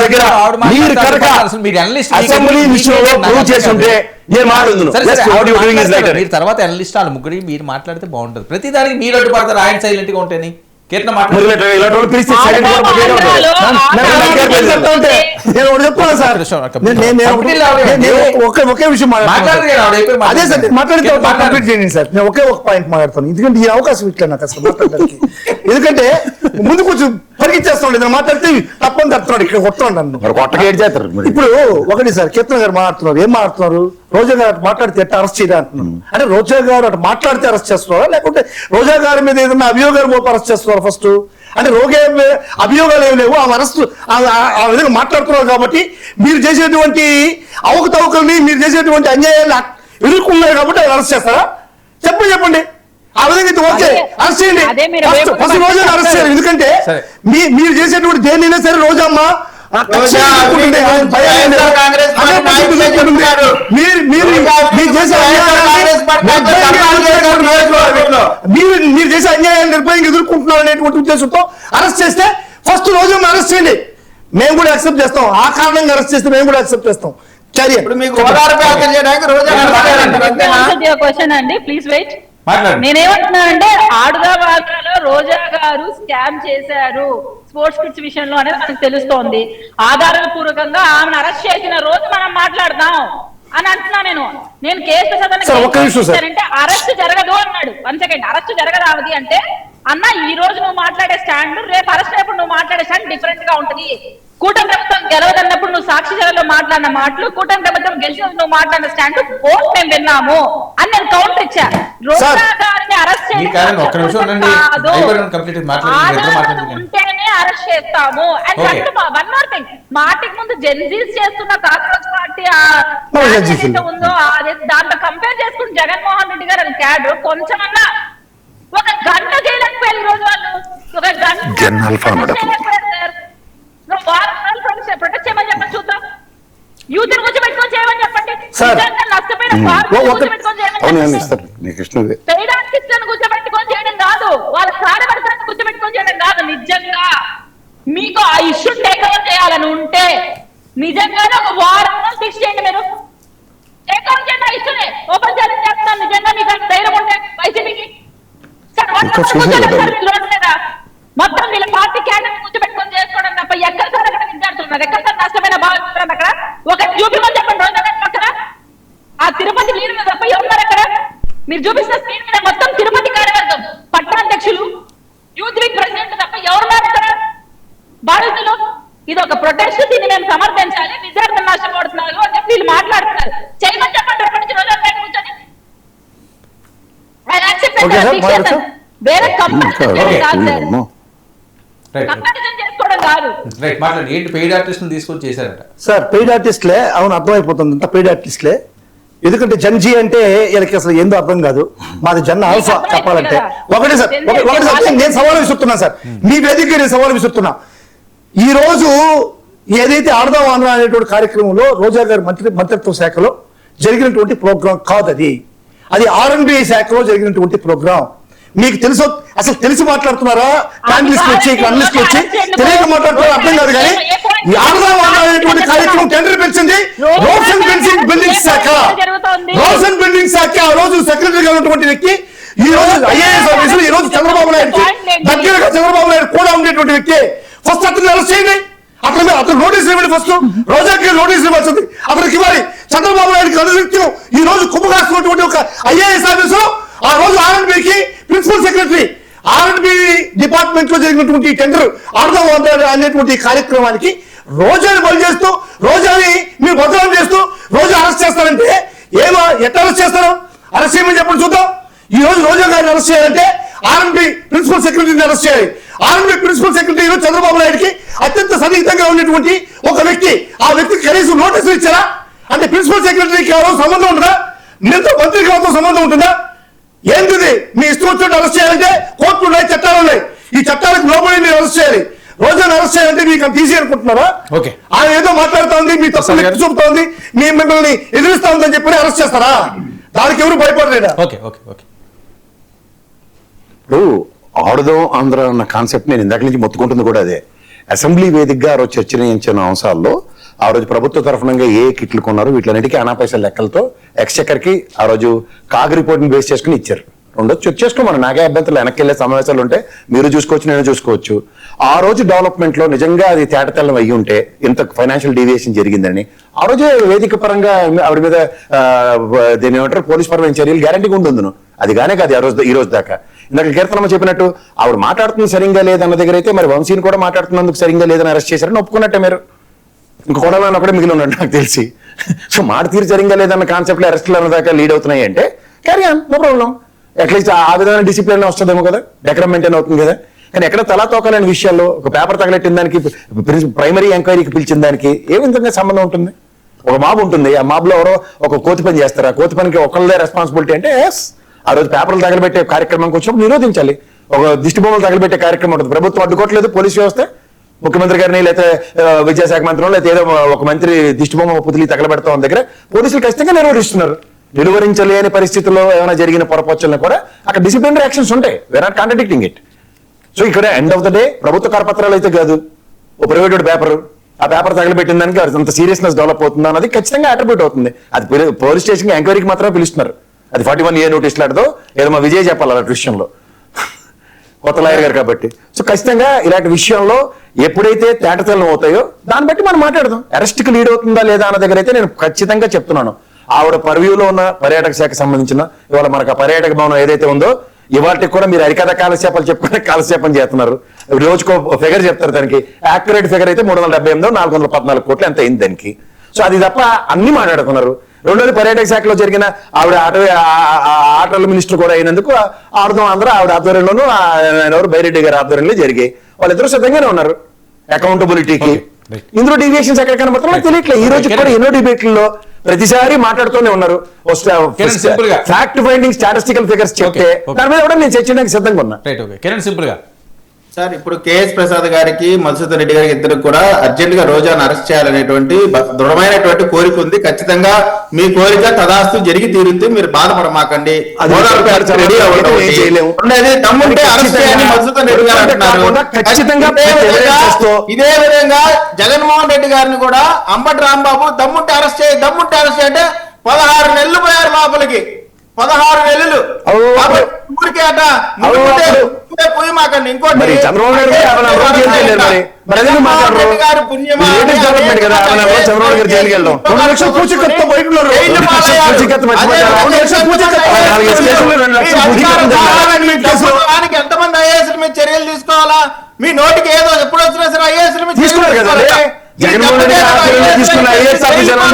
దగ్గర మీరు కనుక అసెంబ్లీ విషయంలో ప్రూవ్ చేసి ఉంటే నేను మాట్లాడుతున్నాను. మీరు తర్వాత అనలిస్ట్ వాళ్ళ ముగ్గురు మీరు మాట్లాడితే బాగుంటుంది. ప్రతి దానికి మీరు అడ్డు పడతారు, ఆయన సైలెంట్ గా ఉంటేని. కేట్లా ఒకే విషయం అదే సార్ కంప్లీట్ చేయండి సార్. నేను ఒకే ఒక పాయింట్ మాట్లాడతాను, ఎందుకంటే ఈ అవకాశం ఇట్లా నాకు అసలు మాట్లాడడానికి. ఎందుకంటే ముందు కొంచెం పరిగెత్తేస్తాడు, ఏదైనా మాట్లాడితే తప్పని తప్పుతున్నాడు, ఇక్కడ కొట్టండి. ఇప్పుడు ఒకటి సార్, కీర్తన గారు మాట్లాడుతున్నారు, ఏం మాట్లాడుతున్నారు? రోజా గారు మాట్లాడితే ఎట్లా అరెస్ట్ చేయడా అంటున్నారు. అంటే రోజా గారు అటు మాట్లాడితే అరెస్ట్ చేస్తున్నారా, లేకుంటే రోజా గారి మీద ఏదైనా అభియోగాలు మోపి అరెస్ట్ చేస్తున్నారా? ఫస్ట్ అంటే అభియోగాలు ఏమి లేవు, ఆమె అరెస్ట్ ఆ విధంగా మాట్లాడుతున్నారు కాబట్టి మీరు చేసేటువంటి అవకతవకల్ని, మీరు చేసేటువంటి అన్యాయాలు ఎదుర్కొన్నారు కాబట్టి ఆయన అరెస్ట్ చేస్తారా? చెప్పండి. ఆ విధంగా అయితే ఓకే, అరెస్ట్ చేయండి. ఫస్ట్ రోజా అరెస్ట్ చేయాలి. ఎందుకంటే మీరు చేసేటువంటి దేన్నైనా సరే రోజమ్మ మీరు చేసే అన్యాయాన్ని నిర్భయంగా ఎదుర్కొంటున్నారు అనేటువంటి ఉద్దేశంతో అరెస్ట్ చేస్తే ఫస్ట్ రోజు అరెస్ట్ చేయండి. మేము కూడా యాక్సెప్ట్ చేస్తాం. ఆ కారణంగా అరెస్ట్ చేస్తే మేము కూడా యాక్సెప్ట్ చేస్తాం. క్వశ్చన్ అండి, ప్లీజ్ వెయిట్. నేనేమంటున్నానంటే ఆడుగా వార్తలో రోజా గారు స్కామ్ చేశారు స్పోర్ట్స్ కిట్స్ విషయంలో అనేది మనకు తెలుస్తోంది. ఆధారాల పూర్వకంగా ఆమెను అరెస్ట్ చేసిన రోజు మనం మాట్లాడదాం అని అంటున్నా. నేను కేసు అంటే అరెస్ట్ జరగదు అన్నాడు. 1 సెకండ్, అరెస్ట్ జరగదావది అంటే అన్న ఈ రోజు నువ్వు మాట్లాడే స్టాండ్ రేపు అరెస్ట్ అయినప్పుడు నువ్వు మాట్లాడే స్టాండ్ డిఫరెంట్ గా ఉంటుంది. కూటమి ప్రభుత్వం గెలవదన్నప్పుడు నువ్వు సాక్షి సభలో మాట్లాడిన మాటలు, కూటమి ప్రభుత్వం గెలిచిన నువ్వు మాట్లాడిన స్టాండ్ బోత్ మేము విన్నాము అని నేను కౌంటర్ ఇచ్చా. రోజా గారిని అరెస్ట్ ఉంటేనే అరెస్ట్ చేస్తాము అని అంటూ 1 more thing, మాటికి ముందు జెన్జీస్ చేస్తున్న కాంగ్రెస్ పార్టీ ఉందో దాంతో కంపేర్ చేసుకుని జగన్మోహన్ రెడ్డి గారు క్యాడర్ కొంచెమన్నా ఒక గంట చేయలేకపోయారు. ఈ రోజు వాళ్ళు ఒక గంట ప్రొటెక్ట్ చేయమని చెప్పండి చూద్దాం. యూత్ కూర్చోబెట్టుకొని చేయమని చెప్పండి. కూర్చోబెట్టుకొని చేయడం కాదు, వాళ్ళ కార్యవర్గాన్ని కూర్చోబెట్టుకొని చేయడం కాదు. నిజంగా మీకు ఆ ఇష్యూ టేక్ ఓవర్ చేయాలని ఉంటే నిజంగానే ఒక వారం ఫిక్స్ చేయండి. మీరు టేక్ ఓవర్ చేయండి, ఆ ఇష్యూనే ఓపెన్ ఛాలెంజ్ చేస్తాను. నిజంగా మీకు ధైర్యం ఉంటే వైసీపీకి మొత్తం వీళ్ళ పార్టీ క్యాండిడేట్ కూర్చోబెట్టుకొని చేసుకోవడం తప్ప ఎక్కడ సార్ అక్కడ విద్యార్థులు ఎక్కడ సార్ నష్టమైన భావిస్తున్నారు? అక్కడ ఒక చూపించమని చెప్పండి. రోజా పక్కన ఆ తిరుపతి నీరు మీద తప్ప ఎవరున్నారు అక్కడ? మీరు చూపిస్తున్న స్క్రీన్ మీద మొత్తం తిరుపతి కార్యవర్గం, పట్టణాధ్యక్షులు, యూత్ వింగ్ ప్రెసిడెంట్ తప్ప ఎవరున్నారు అక్కడ? బాధితులు ఇది ఒక ప్రొటెస్ట్, దీన్ని మేము సమర్థించాలి, విద్యార్థులు నష్టపోతున్నారు అని చెప్పి వీళ్ళు మాట్లాడుతున్నారు. చేయమని చెప్పండి ఎప్పటి నుంచి రోజా బయట కూర్చొని ఆయన accept Okay, sir, చేశారు. sir. వేరే కంపారిజన్ కాదు సార్, రైట్ కంపారిజన్ చేసుకోవడం కాదు. రైట్ మాట్లాడండి. ఏంటి పెయిడ్ ఆర్టిస్ట్ని తీసుకొని చేశారట? సార్ పెయిడ్ ఆర్టిస్ట్లే, అవును అర్థమైపోతుంది, అంత పెయిడ్ ఆర్టిస్ట్లే. ఎందుకంటే జన్జీ అంటే వీళ్ళకి అసలు ఏందో అర్థం కాదు. మాది జన్న ఆల్ఫా చెప్పాలంటే. ఒకటే సార్, ఒకటి సార్, నేను సవాలు విసురుతున్నా సార్, మీ వేదిక నేను సవాలు విసురుతున్నా. ఈ రోజు ఏదైతే ఆడదాం ఆంధ్ర అనేటువంటి కార్యక్రమంలో రోజా గారి మంత్రిత్వ శాఖలో జరిగినటువంటి ప్రోగ్రాం కాదు అది. అది R&B శాఖలో జరిగినటువంటి ప్రోగ్రాం. మీకు తెలుసు, అసలు తెలిసి మాట్లాడుతున్నారా? ప్యానలిస్ట్ వచ్చి అనలిస్ట్ వచ్చి తెలియక మాట్లాడుతున్నారా అర్థం కాదు. కానీ ఈ ఆడదాం ఆంధ్ర అనేటువంటి కార్యక్రమం టెండర్ పిలిచింది రోడ్స్ అండ్ బిల్డింగ్ శాఖ. రోడ్స్ అండ్ బిల్డింగ్ శాఖ ఆ రోజు సెక్రటరీగా ఉన్నటువంటి వ్యక్తి ఈ రోజు IAS ఆఫీసర్, ఈ రోజు చంద్రబాబు నాయుడు దగ్గరగా చంద్రబాబు నాయుడు కూడా ఉండేటువంటి వ్యక్తి. ఫస్ట్ అతను అరెస్ట్ చేయండి, అతను నోటీసులు ఇవ్వండి. ఫస్ట్ రోజాకి నోటీసులు ఇవ్వాల్సింది అతనికి ఇవ్వాలి. చంద్రబాబు నాయుడుకి అనుసరిత్యం ఈ రోజు కుమ్మగాస్తున్నటువంటి ఒక IAS ఆఫీసర్ ఆ రోజు R&Bకి ప్రిన్సిపల్ సెక్రటరీ, R&B డిపార్ట్మెంట్ లో జరిగినటువంటి టెండర్ ఆడదాం అనేటువంటి కార్యక్రమానికి రోజాని బలి చేస్తూ, రోజాని మీరు బదనాం చేస్తూ రోజా అరెస్ట్ చేస్తారంటే ఏమో ఎట్లా అరెస్ట్ చేస్తారు? అరెస్ట్ చేయమని చెప్పండి చూద్దాం. ఈ రోజు రోజా గారిని అరెస్ట్ చేయాలంటే R&B ప్రిన్సిపల్ సెక్రటరీని అరెస్ట్ చేయాలి. R&B ప్రిన్సిపల్ సెక్రటరీ చంద్రబాబు నాయుడుకి అత్యంత సన్నిహితంగా ఉన్నటువంటి ఒక వ్యక్తి. ఆ వ్యక్తికి కనీసం నోటీసులు ఇచ్చారా? అంటే ప్రిన్సిపల్ సెక్రటరీకి ఎవరో సంబంధం ఉంటుందా? నిన్నతో మంత్రికి ఎవరితో సంబంధం ఉంటుందా? ఏంటిది? మీ ఇష్టం వచ్చినట్టు అరెస్ట్ చేయాలంటే కోర్టులు ఉన్నాయి, చట్టాలు ఉన్నాయి. ఈ చట్టాలకు లోబడి మీరు అరెస్ట్ చేయాలి. రోజాను అరెస్ట్ చేయాలంటే మీకు అంత ఈజీ అనుకుంటున్నారా? ఓకే, ఆయన ఏదో మాట్లాడుతూ ఉంది, మీ తప్పులు ఎత్తి చూపుతా ఉంది, మిమ్మల్ని ఎదిరిస్తా ఉందని చెప్పి అరెస్ట్ చేస్తారా? దానికి ఎవరు భయపడలేదా? Okay okay okay. ఇప్పుడు ఆడదాం ఆంధ్ర అన్న కాన్సెప్ట్ నేను ఇందాక నుంచి మొత్తుకుంటుంది కూడా అదే. అసెంబ్లీ వేదికగా ఆ రోజు చర్చనీయించిన అంశాల్లో ఆ రోజు ప్రభుత్వ తరఫున ఏ కిట్లు కొన్నారు వీటిలన్నిటికీ అనాపైసల లెక్కలతో ఎక్స్చెక్కర్కి ఆ రోజు కాగ్ రిపోర్ట్ని బేస్ చేసుకుని ఇచ్చారు. రెండో చెక్ చేసుకోమని నాకే అభ్యంతరాలు, వెనక్కి వెళ్ళే సమావేశాలు ఉంటే మీరు చూసుకోవచ్చు, నేను చూసుకోవచ్చు. ఆ రోజు డెవలప్మెంట్ లో నిజంగా అది తేటతెల్లం అయ్యి ఉంటే ఇంత ఫైనాన్షియల్ డీవియేషన్ జరిగిందని ఆ రోజే వేదిక పరంగా ఆవిడ మీద దీని ఏమంటారు పోలీస్ పరమైన చర్యలు గ్యారంటీగా ఉండును. అది గానే కాదు ఆ రోజు ఈ రోజు దాకా. ఇందాక కీర్తనమ్మ చెప్పినట్టు ఆవిడ మాట్లాడుతుంది సరిగ్గా లేదన్న దగ్గర అయితే మరి వంశీని కూడా మాట్లాడుతున్నందుకు సరిగ్గా లేదని అరెస్ట్ చేశారని ఒప్పుకున్నట్టే మీరు. ఇంక కొడాలని ఒకటే మిగిలి ఉన్నాడు నాకు తెలిసి. సో మాట తీరు సరిగ్గా లేదన్న కాన్సెప్ట్ లో అరెస్టులు అన్న దాకా లీడ్ అవుతున్నాయి అంటే carry on, no problem. At least ఆ విధమైన డిసిప్లిన్ వస్తుందేమో కదా, డెకరం మెయింటైన్ అవుతుంది కదా. కానీ ఎక్కడ తలా తోకలేని విషయాల్లో ఒక పేపర్ తగలెట్టిన దానికి ప్రైమరీ ఎంక్వైరీకి పిలిచిన దానికి ఏ విధంగా సంబంధం ఉంటుంది? ఒక మాబ్ ఉంటుంది, ఆ మాబ్ లో ఎవరో ఒక కోతి పని చేస్తారు, ఆ కోతి పనికి ఒకళ్ళదే రెస్పాన్సిబిలిటీ అంటే ఎస్. ఆ రోజు పేపర్లు తగలబెట్టే కార్యక్రమానికి వచ్చినప్పుడు నిరోధించాలి. ఒక దిష్టి బొమ్మలు తగలబెట్టే కార్యక్రమం ఉంటుంది, ప్రభుత్వం అడ్డుకోవట్లేదు, పోలీసు వ్యవస్థ ముఖ్యమంత్రి గారిని లేకపోతే విద్యాశాఖ మంత్రిలో లేకపోతే ఏదో ఒక మంత్రి దిష్టి బొమ్మ పుతిలి తగలబెడతా ఉన్న దగ్గర పోలీసులు ఖచ్చితంగా నిర్వహిస్తున్నారు. నిర్వహించలేని పరిస్థితుల్లో ఏమైనా జరిగిన పొరపచ్చులను కూడా అక్కడ డిసిప్లినరీ యాక్షన్స్ ఉంటాయి. Where are contradicting it. So ఇక్కడ ఎండ్ ఆఫ్ ద డే ప్రభుత్వ కరపత్రాలు అయితే కాదు, ఓ ప్రైవేట్ పేపర్, ఆ పేపర్ తగలబెట్టిన దానికి అంత సీరియస్నెస్ డెవలప్ అవుతుందా అన్నది ఖచ్చితంగా అట్రిబ్యూట్ అవుతుంది. అది పోలీస్ స్టేషన్ ఎంక్వైరీకి మాత్రమే పిలుస్తున్నారు. అది 41A నోటీస్ లాంటిదో ఏదో మా విజయ్ చెప్పాలి అలాంటి విషయంలో, కొత్త లాయర్ గారు కాబట్టి. సో ఖచ్చితంగా ఇలాంటి విషయంలో ఎప్పుడైతే తేటతెల్లం అవుతాయో దాన్ని బట్టి మనం మాట్లాడదాం. అరెస్ట్కి లీడ్ అవుతుందా లేదా అన్న దగ్గర అయితే నేను ఖచ్చితంగా చెప్తున్నాను. ఆవిడ పర్వ్యూలో ఉన్న పర్యాటక శాఖకు సంబంధించిన ఇవాళ మనకు ఆ పర్యాటక భవనం ఏదైతే ఉందో ఇవాటికి కూడా మీరు అరికథ కాలక్షేపాలు చెప్పుకునే కాలక్షేపం చేస్తున్నారు. రోజుకో ఫిగర్ చెప్తారు, దానికి యాక్యురేట్ ఫిగర్ అయితే 378 414 కోట్లు ఎంత అయింది దానికి. సో అది తప్ప అన్ని మాట్లాడుతున్నారు. రెండోది పర్యాటక శాఖలో జరిగిన ఆవిడ ఆటల మినిస్టర్ కూడా అయినందుకు ఆడదాం ఆంధ్ర ఆవిడ ఆధ్వర్యంలోనూ ఎవరు బైరెడ్డి గారి ఆధ్వర్యంలో జరిగాయి. వాళ్ళిద్దరూ సిద్ధంగానే ఉన్నారు అకౌంటబిలిటీకి. ఇందులో డీవియేషన్స్ ఎక్కడ కనబడుతున్నా నాకు తెలియట్లేదు. ఈ రోజు కూడా ఎన్నో డిబేట్లలో ప్రతిసారి మాట్లాడుతూనే ఉన్నారు. ఫ్యాక్ట్ ఫైండింగ్ స్టాటిస్టికల్ ఫిగర్స్ చెప్తే దాని మీద కూడా నేను చర్చించడానికి సిద్ధంగా ఉన్నా. సింపుల్ గా సార్, ఇప్పుడు KS ప్రసాద్ గారికి మధుసూదన్ రెడ్డి గారికి ఇద్దరికి కూడా అర్జెంట్ గా రోజాను అరెస్ట్ చేయాలనేటువంటి దృఢమైనటువంటి కోరిక ఉంది. ఖచ్చితంగా మీ కోరిక తదాస్తు జరిగి తీరుతుంది, మీరు బాధపడమాకండి. ఇదే విధంగా జగన్మోహన్ రెడ్డి గారిని కూడా అంబటి రాంబాబు దమ్ముంటే అరెస్ట్ చేయి అంటే 16 నెలలు పోయారు లోపలికి. 16 నెలలు ఊరికే అట పోయి మాకండి. ఇంకోటి ఎంతమంది IAS మీద చర్యలు తీసుకోవాలా? మీ నోటికి ఏదో ఎప్పుడు వచ్చినా సరే ఐఏఎస్ తీసుకున్నారు కదండి. జగన్మోహన్ రెడ్డి ఆధ్వర్యంలో తీసుకున్న ఐఏఎస్ ఆఫీసర్లు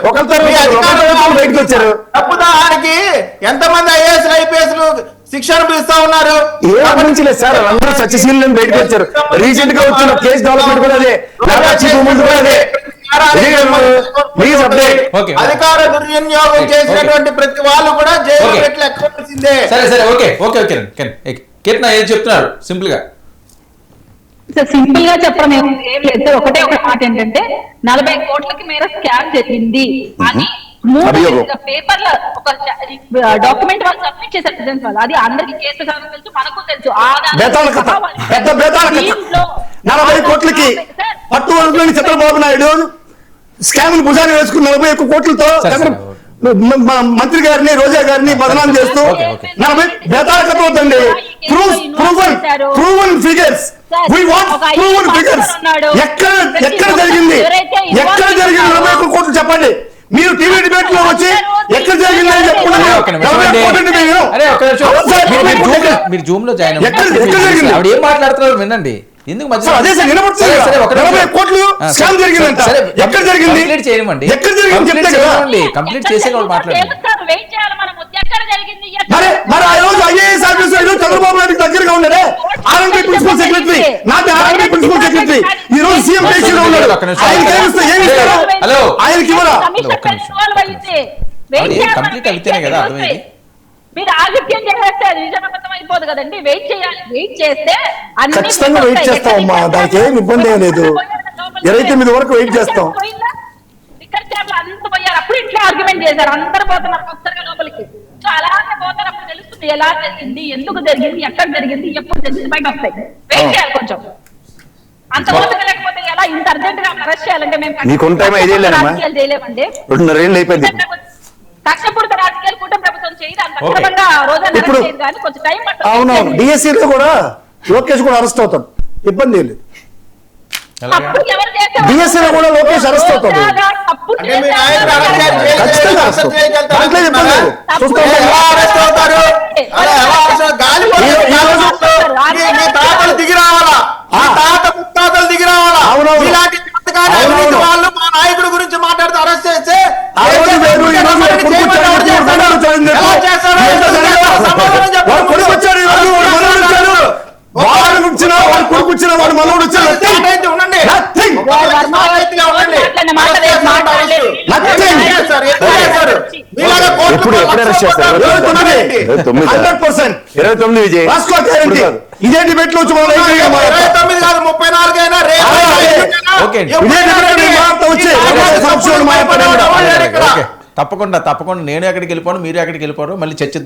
ఒకరితో బయటకు వచ్చారు. తప్పుదానికి ఎంతమంది ఐఏఎస్ ఐపీఎస్ శిక్షణ పిలుస్తా ఉన్నారు. ఏ గమనించలేదు సార్, అందరూ సత్యశీలని బయటకు వచ్చారు. రీసెంట్ గా వచ్చిన కేసు డెవలప్మెంట్ కూడా అదే, కూడా అదే. Please update. అధికార దుర్వినియోగం చేసినటువంటి ప్రతి వాళ్ళు కూడా జైలు పెట్టి లెక్కాల్సిందే. సరే సరే ఓకే ఓకే ఓకే కీర్తన ఏం చెప్తున్నారు సింపుల్ గా? సింపుల్ గా చెప్పడం ఏం లేదు సార్. ఒకటే ఒక మాట ఏంటంటే 40 కోట్లకి మేర స్కామ్ జరిగింది అని పేపర్ లో ఒక డాక్యుమెంట్ వాళ్ళు సబ్మిట్ చేశారు ప్రెసిడెంట్ వాళ్ళు. అది అందరికి కేసు తెలుసు, మనకు తెలుసు. 40 కోట్లకి పట్టు వరకు చంద్రబాబు నాయుడు స్కామ్ భుజాన్ని వేసుకుని 41 కోట్లతో మంత్రి గారిని రోజా గారిని బదనాం చేస్తూ 40 బేతాళ కథ అవుతుంది. ప్రూవన్ ఫిగర్స్, ఎక్కడ జరిగింది 41 కోట్లు చెప్పండి. మీరు టీవీ డిబేట్ లో వచ్చి ఎక్కడ జరిగిందని మీరు జూమ్ లో జాయిన్ ఎక్కడ ఏం మాట్లాడుతున్నారు వినండి. ఎందుకు అదే సార్ వినపడుతుంది. 40 కోట్లు స్కామ్ జరిగిందంట. ఎక్కడ జరిగింది? ఎక్కడ జరిగింది? కంప్లీట్ చేసే వాళ్ళు మాట్లాడండి. మరి ఆ రోజు ఐఏఎస్ ఆఫీసర్ చంద్రబాబు నాయుడు దగ్గరగా ఉన్నాడే, ఆర్ఎండ్బి ప్రిన్సిపల్ సెక్రటరీ, నాటి ఆర్ఎండ్బి ప్రిన్సిపల్ సెక్రటరీ, ఈ రోజు సీఎం పేషీలో ఉన్నాడు. ఆయనకి ఏమిస్తారు? ఆయనకి ఇవ్వరా? కంప్లీట్ అయితేనే కదా అర్థమైంది. మీరు ఆలస్యం చేస్తే అది నిజమబద్ధం అయిపోదు కదండి. వెయిట్ చేయాలి. వెయిట్ చేస్తే ఖచ్చితంగా వెయిట్ చేస్తామమ్మా, దానికి ఏం ఇబ్బంది ఏం లేదు. 29 వరకు వెయిట్ చేస్తాం. అంత పోయారు, అప్పుడు ఇట్లా ఆర్గ్యుమెంట్ చేశారు. అందరు పోతున్నారు కొత్తగా లోపలికి. సో అలాగే పోతారు, అప్పుడు తెలుస్తుంది ఎలా జరిగింది, ఎందుకు జరిగింది, ఎక్కడ జరిగింది, ఎప్పుడు జరిగింది, బయట వస్తాయి. వెయిట్ చేయాలి కొంచెం. అంత ఓపిక లేకపోతే ఎలా ఇంత అర్జెంట్ గా అరెస్ట్ చేయాలంటే మేము రాజకీయాలు చేయలేమండి. కష్టపూడిత రాజకీయాలు కూటమి ప్రభుత్వం చేయదు. అంత క్రమంగా రోజా కానీ కొంచెం టైం పడుతుంది. అవునవును, డిఎస్సీ లో కూడా లోకేష్ కూడా అరెస్ట్ అవుతాడు, ఇబ్బంది లేదు. డిఎస్సీ లో కూడా లోకేష్ అరెస్ట్ అవుతాడు. ఖచ్చితంగా దాంట్లో ఇబ్బంది లేదు. దిగి రావాలా, దిగి రావాలా. ఇలాంటి వాళ్ళు మా నాయకుడి గురించి మాట్లాడుతూ అరెస్ట్ చేస్తే కొడుకొచ్చిన వాడు మనోడు ఇదే డిబేట్ లో 29 కాదు 34 అయినా తప్పకుండా నేను ఎక్కడికి వెళ్ళిపోను, మీరు ఎక్కడికి వెళ్ళిపోరు, మళ్ళీ చర్చ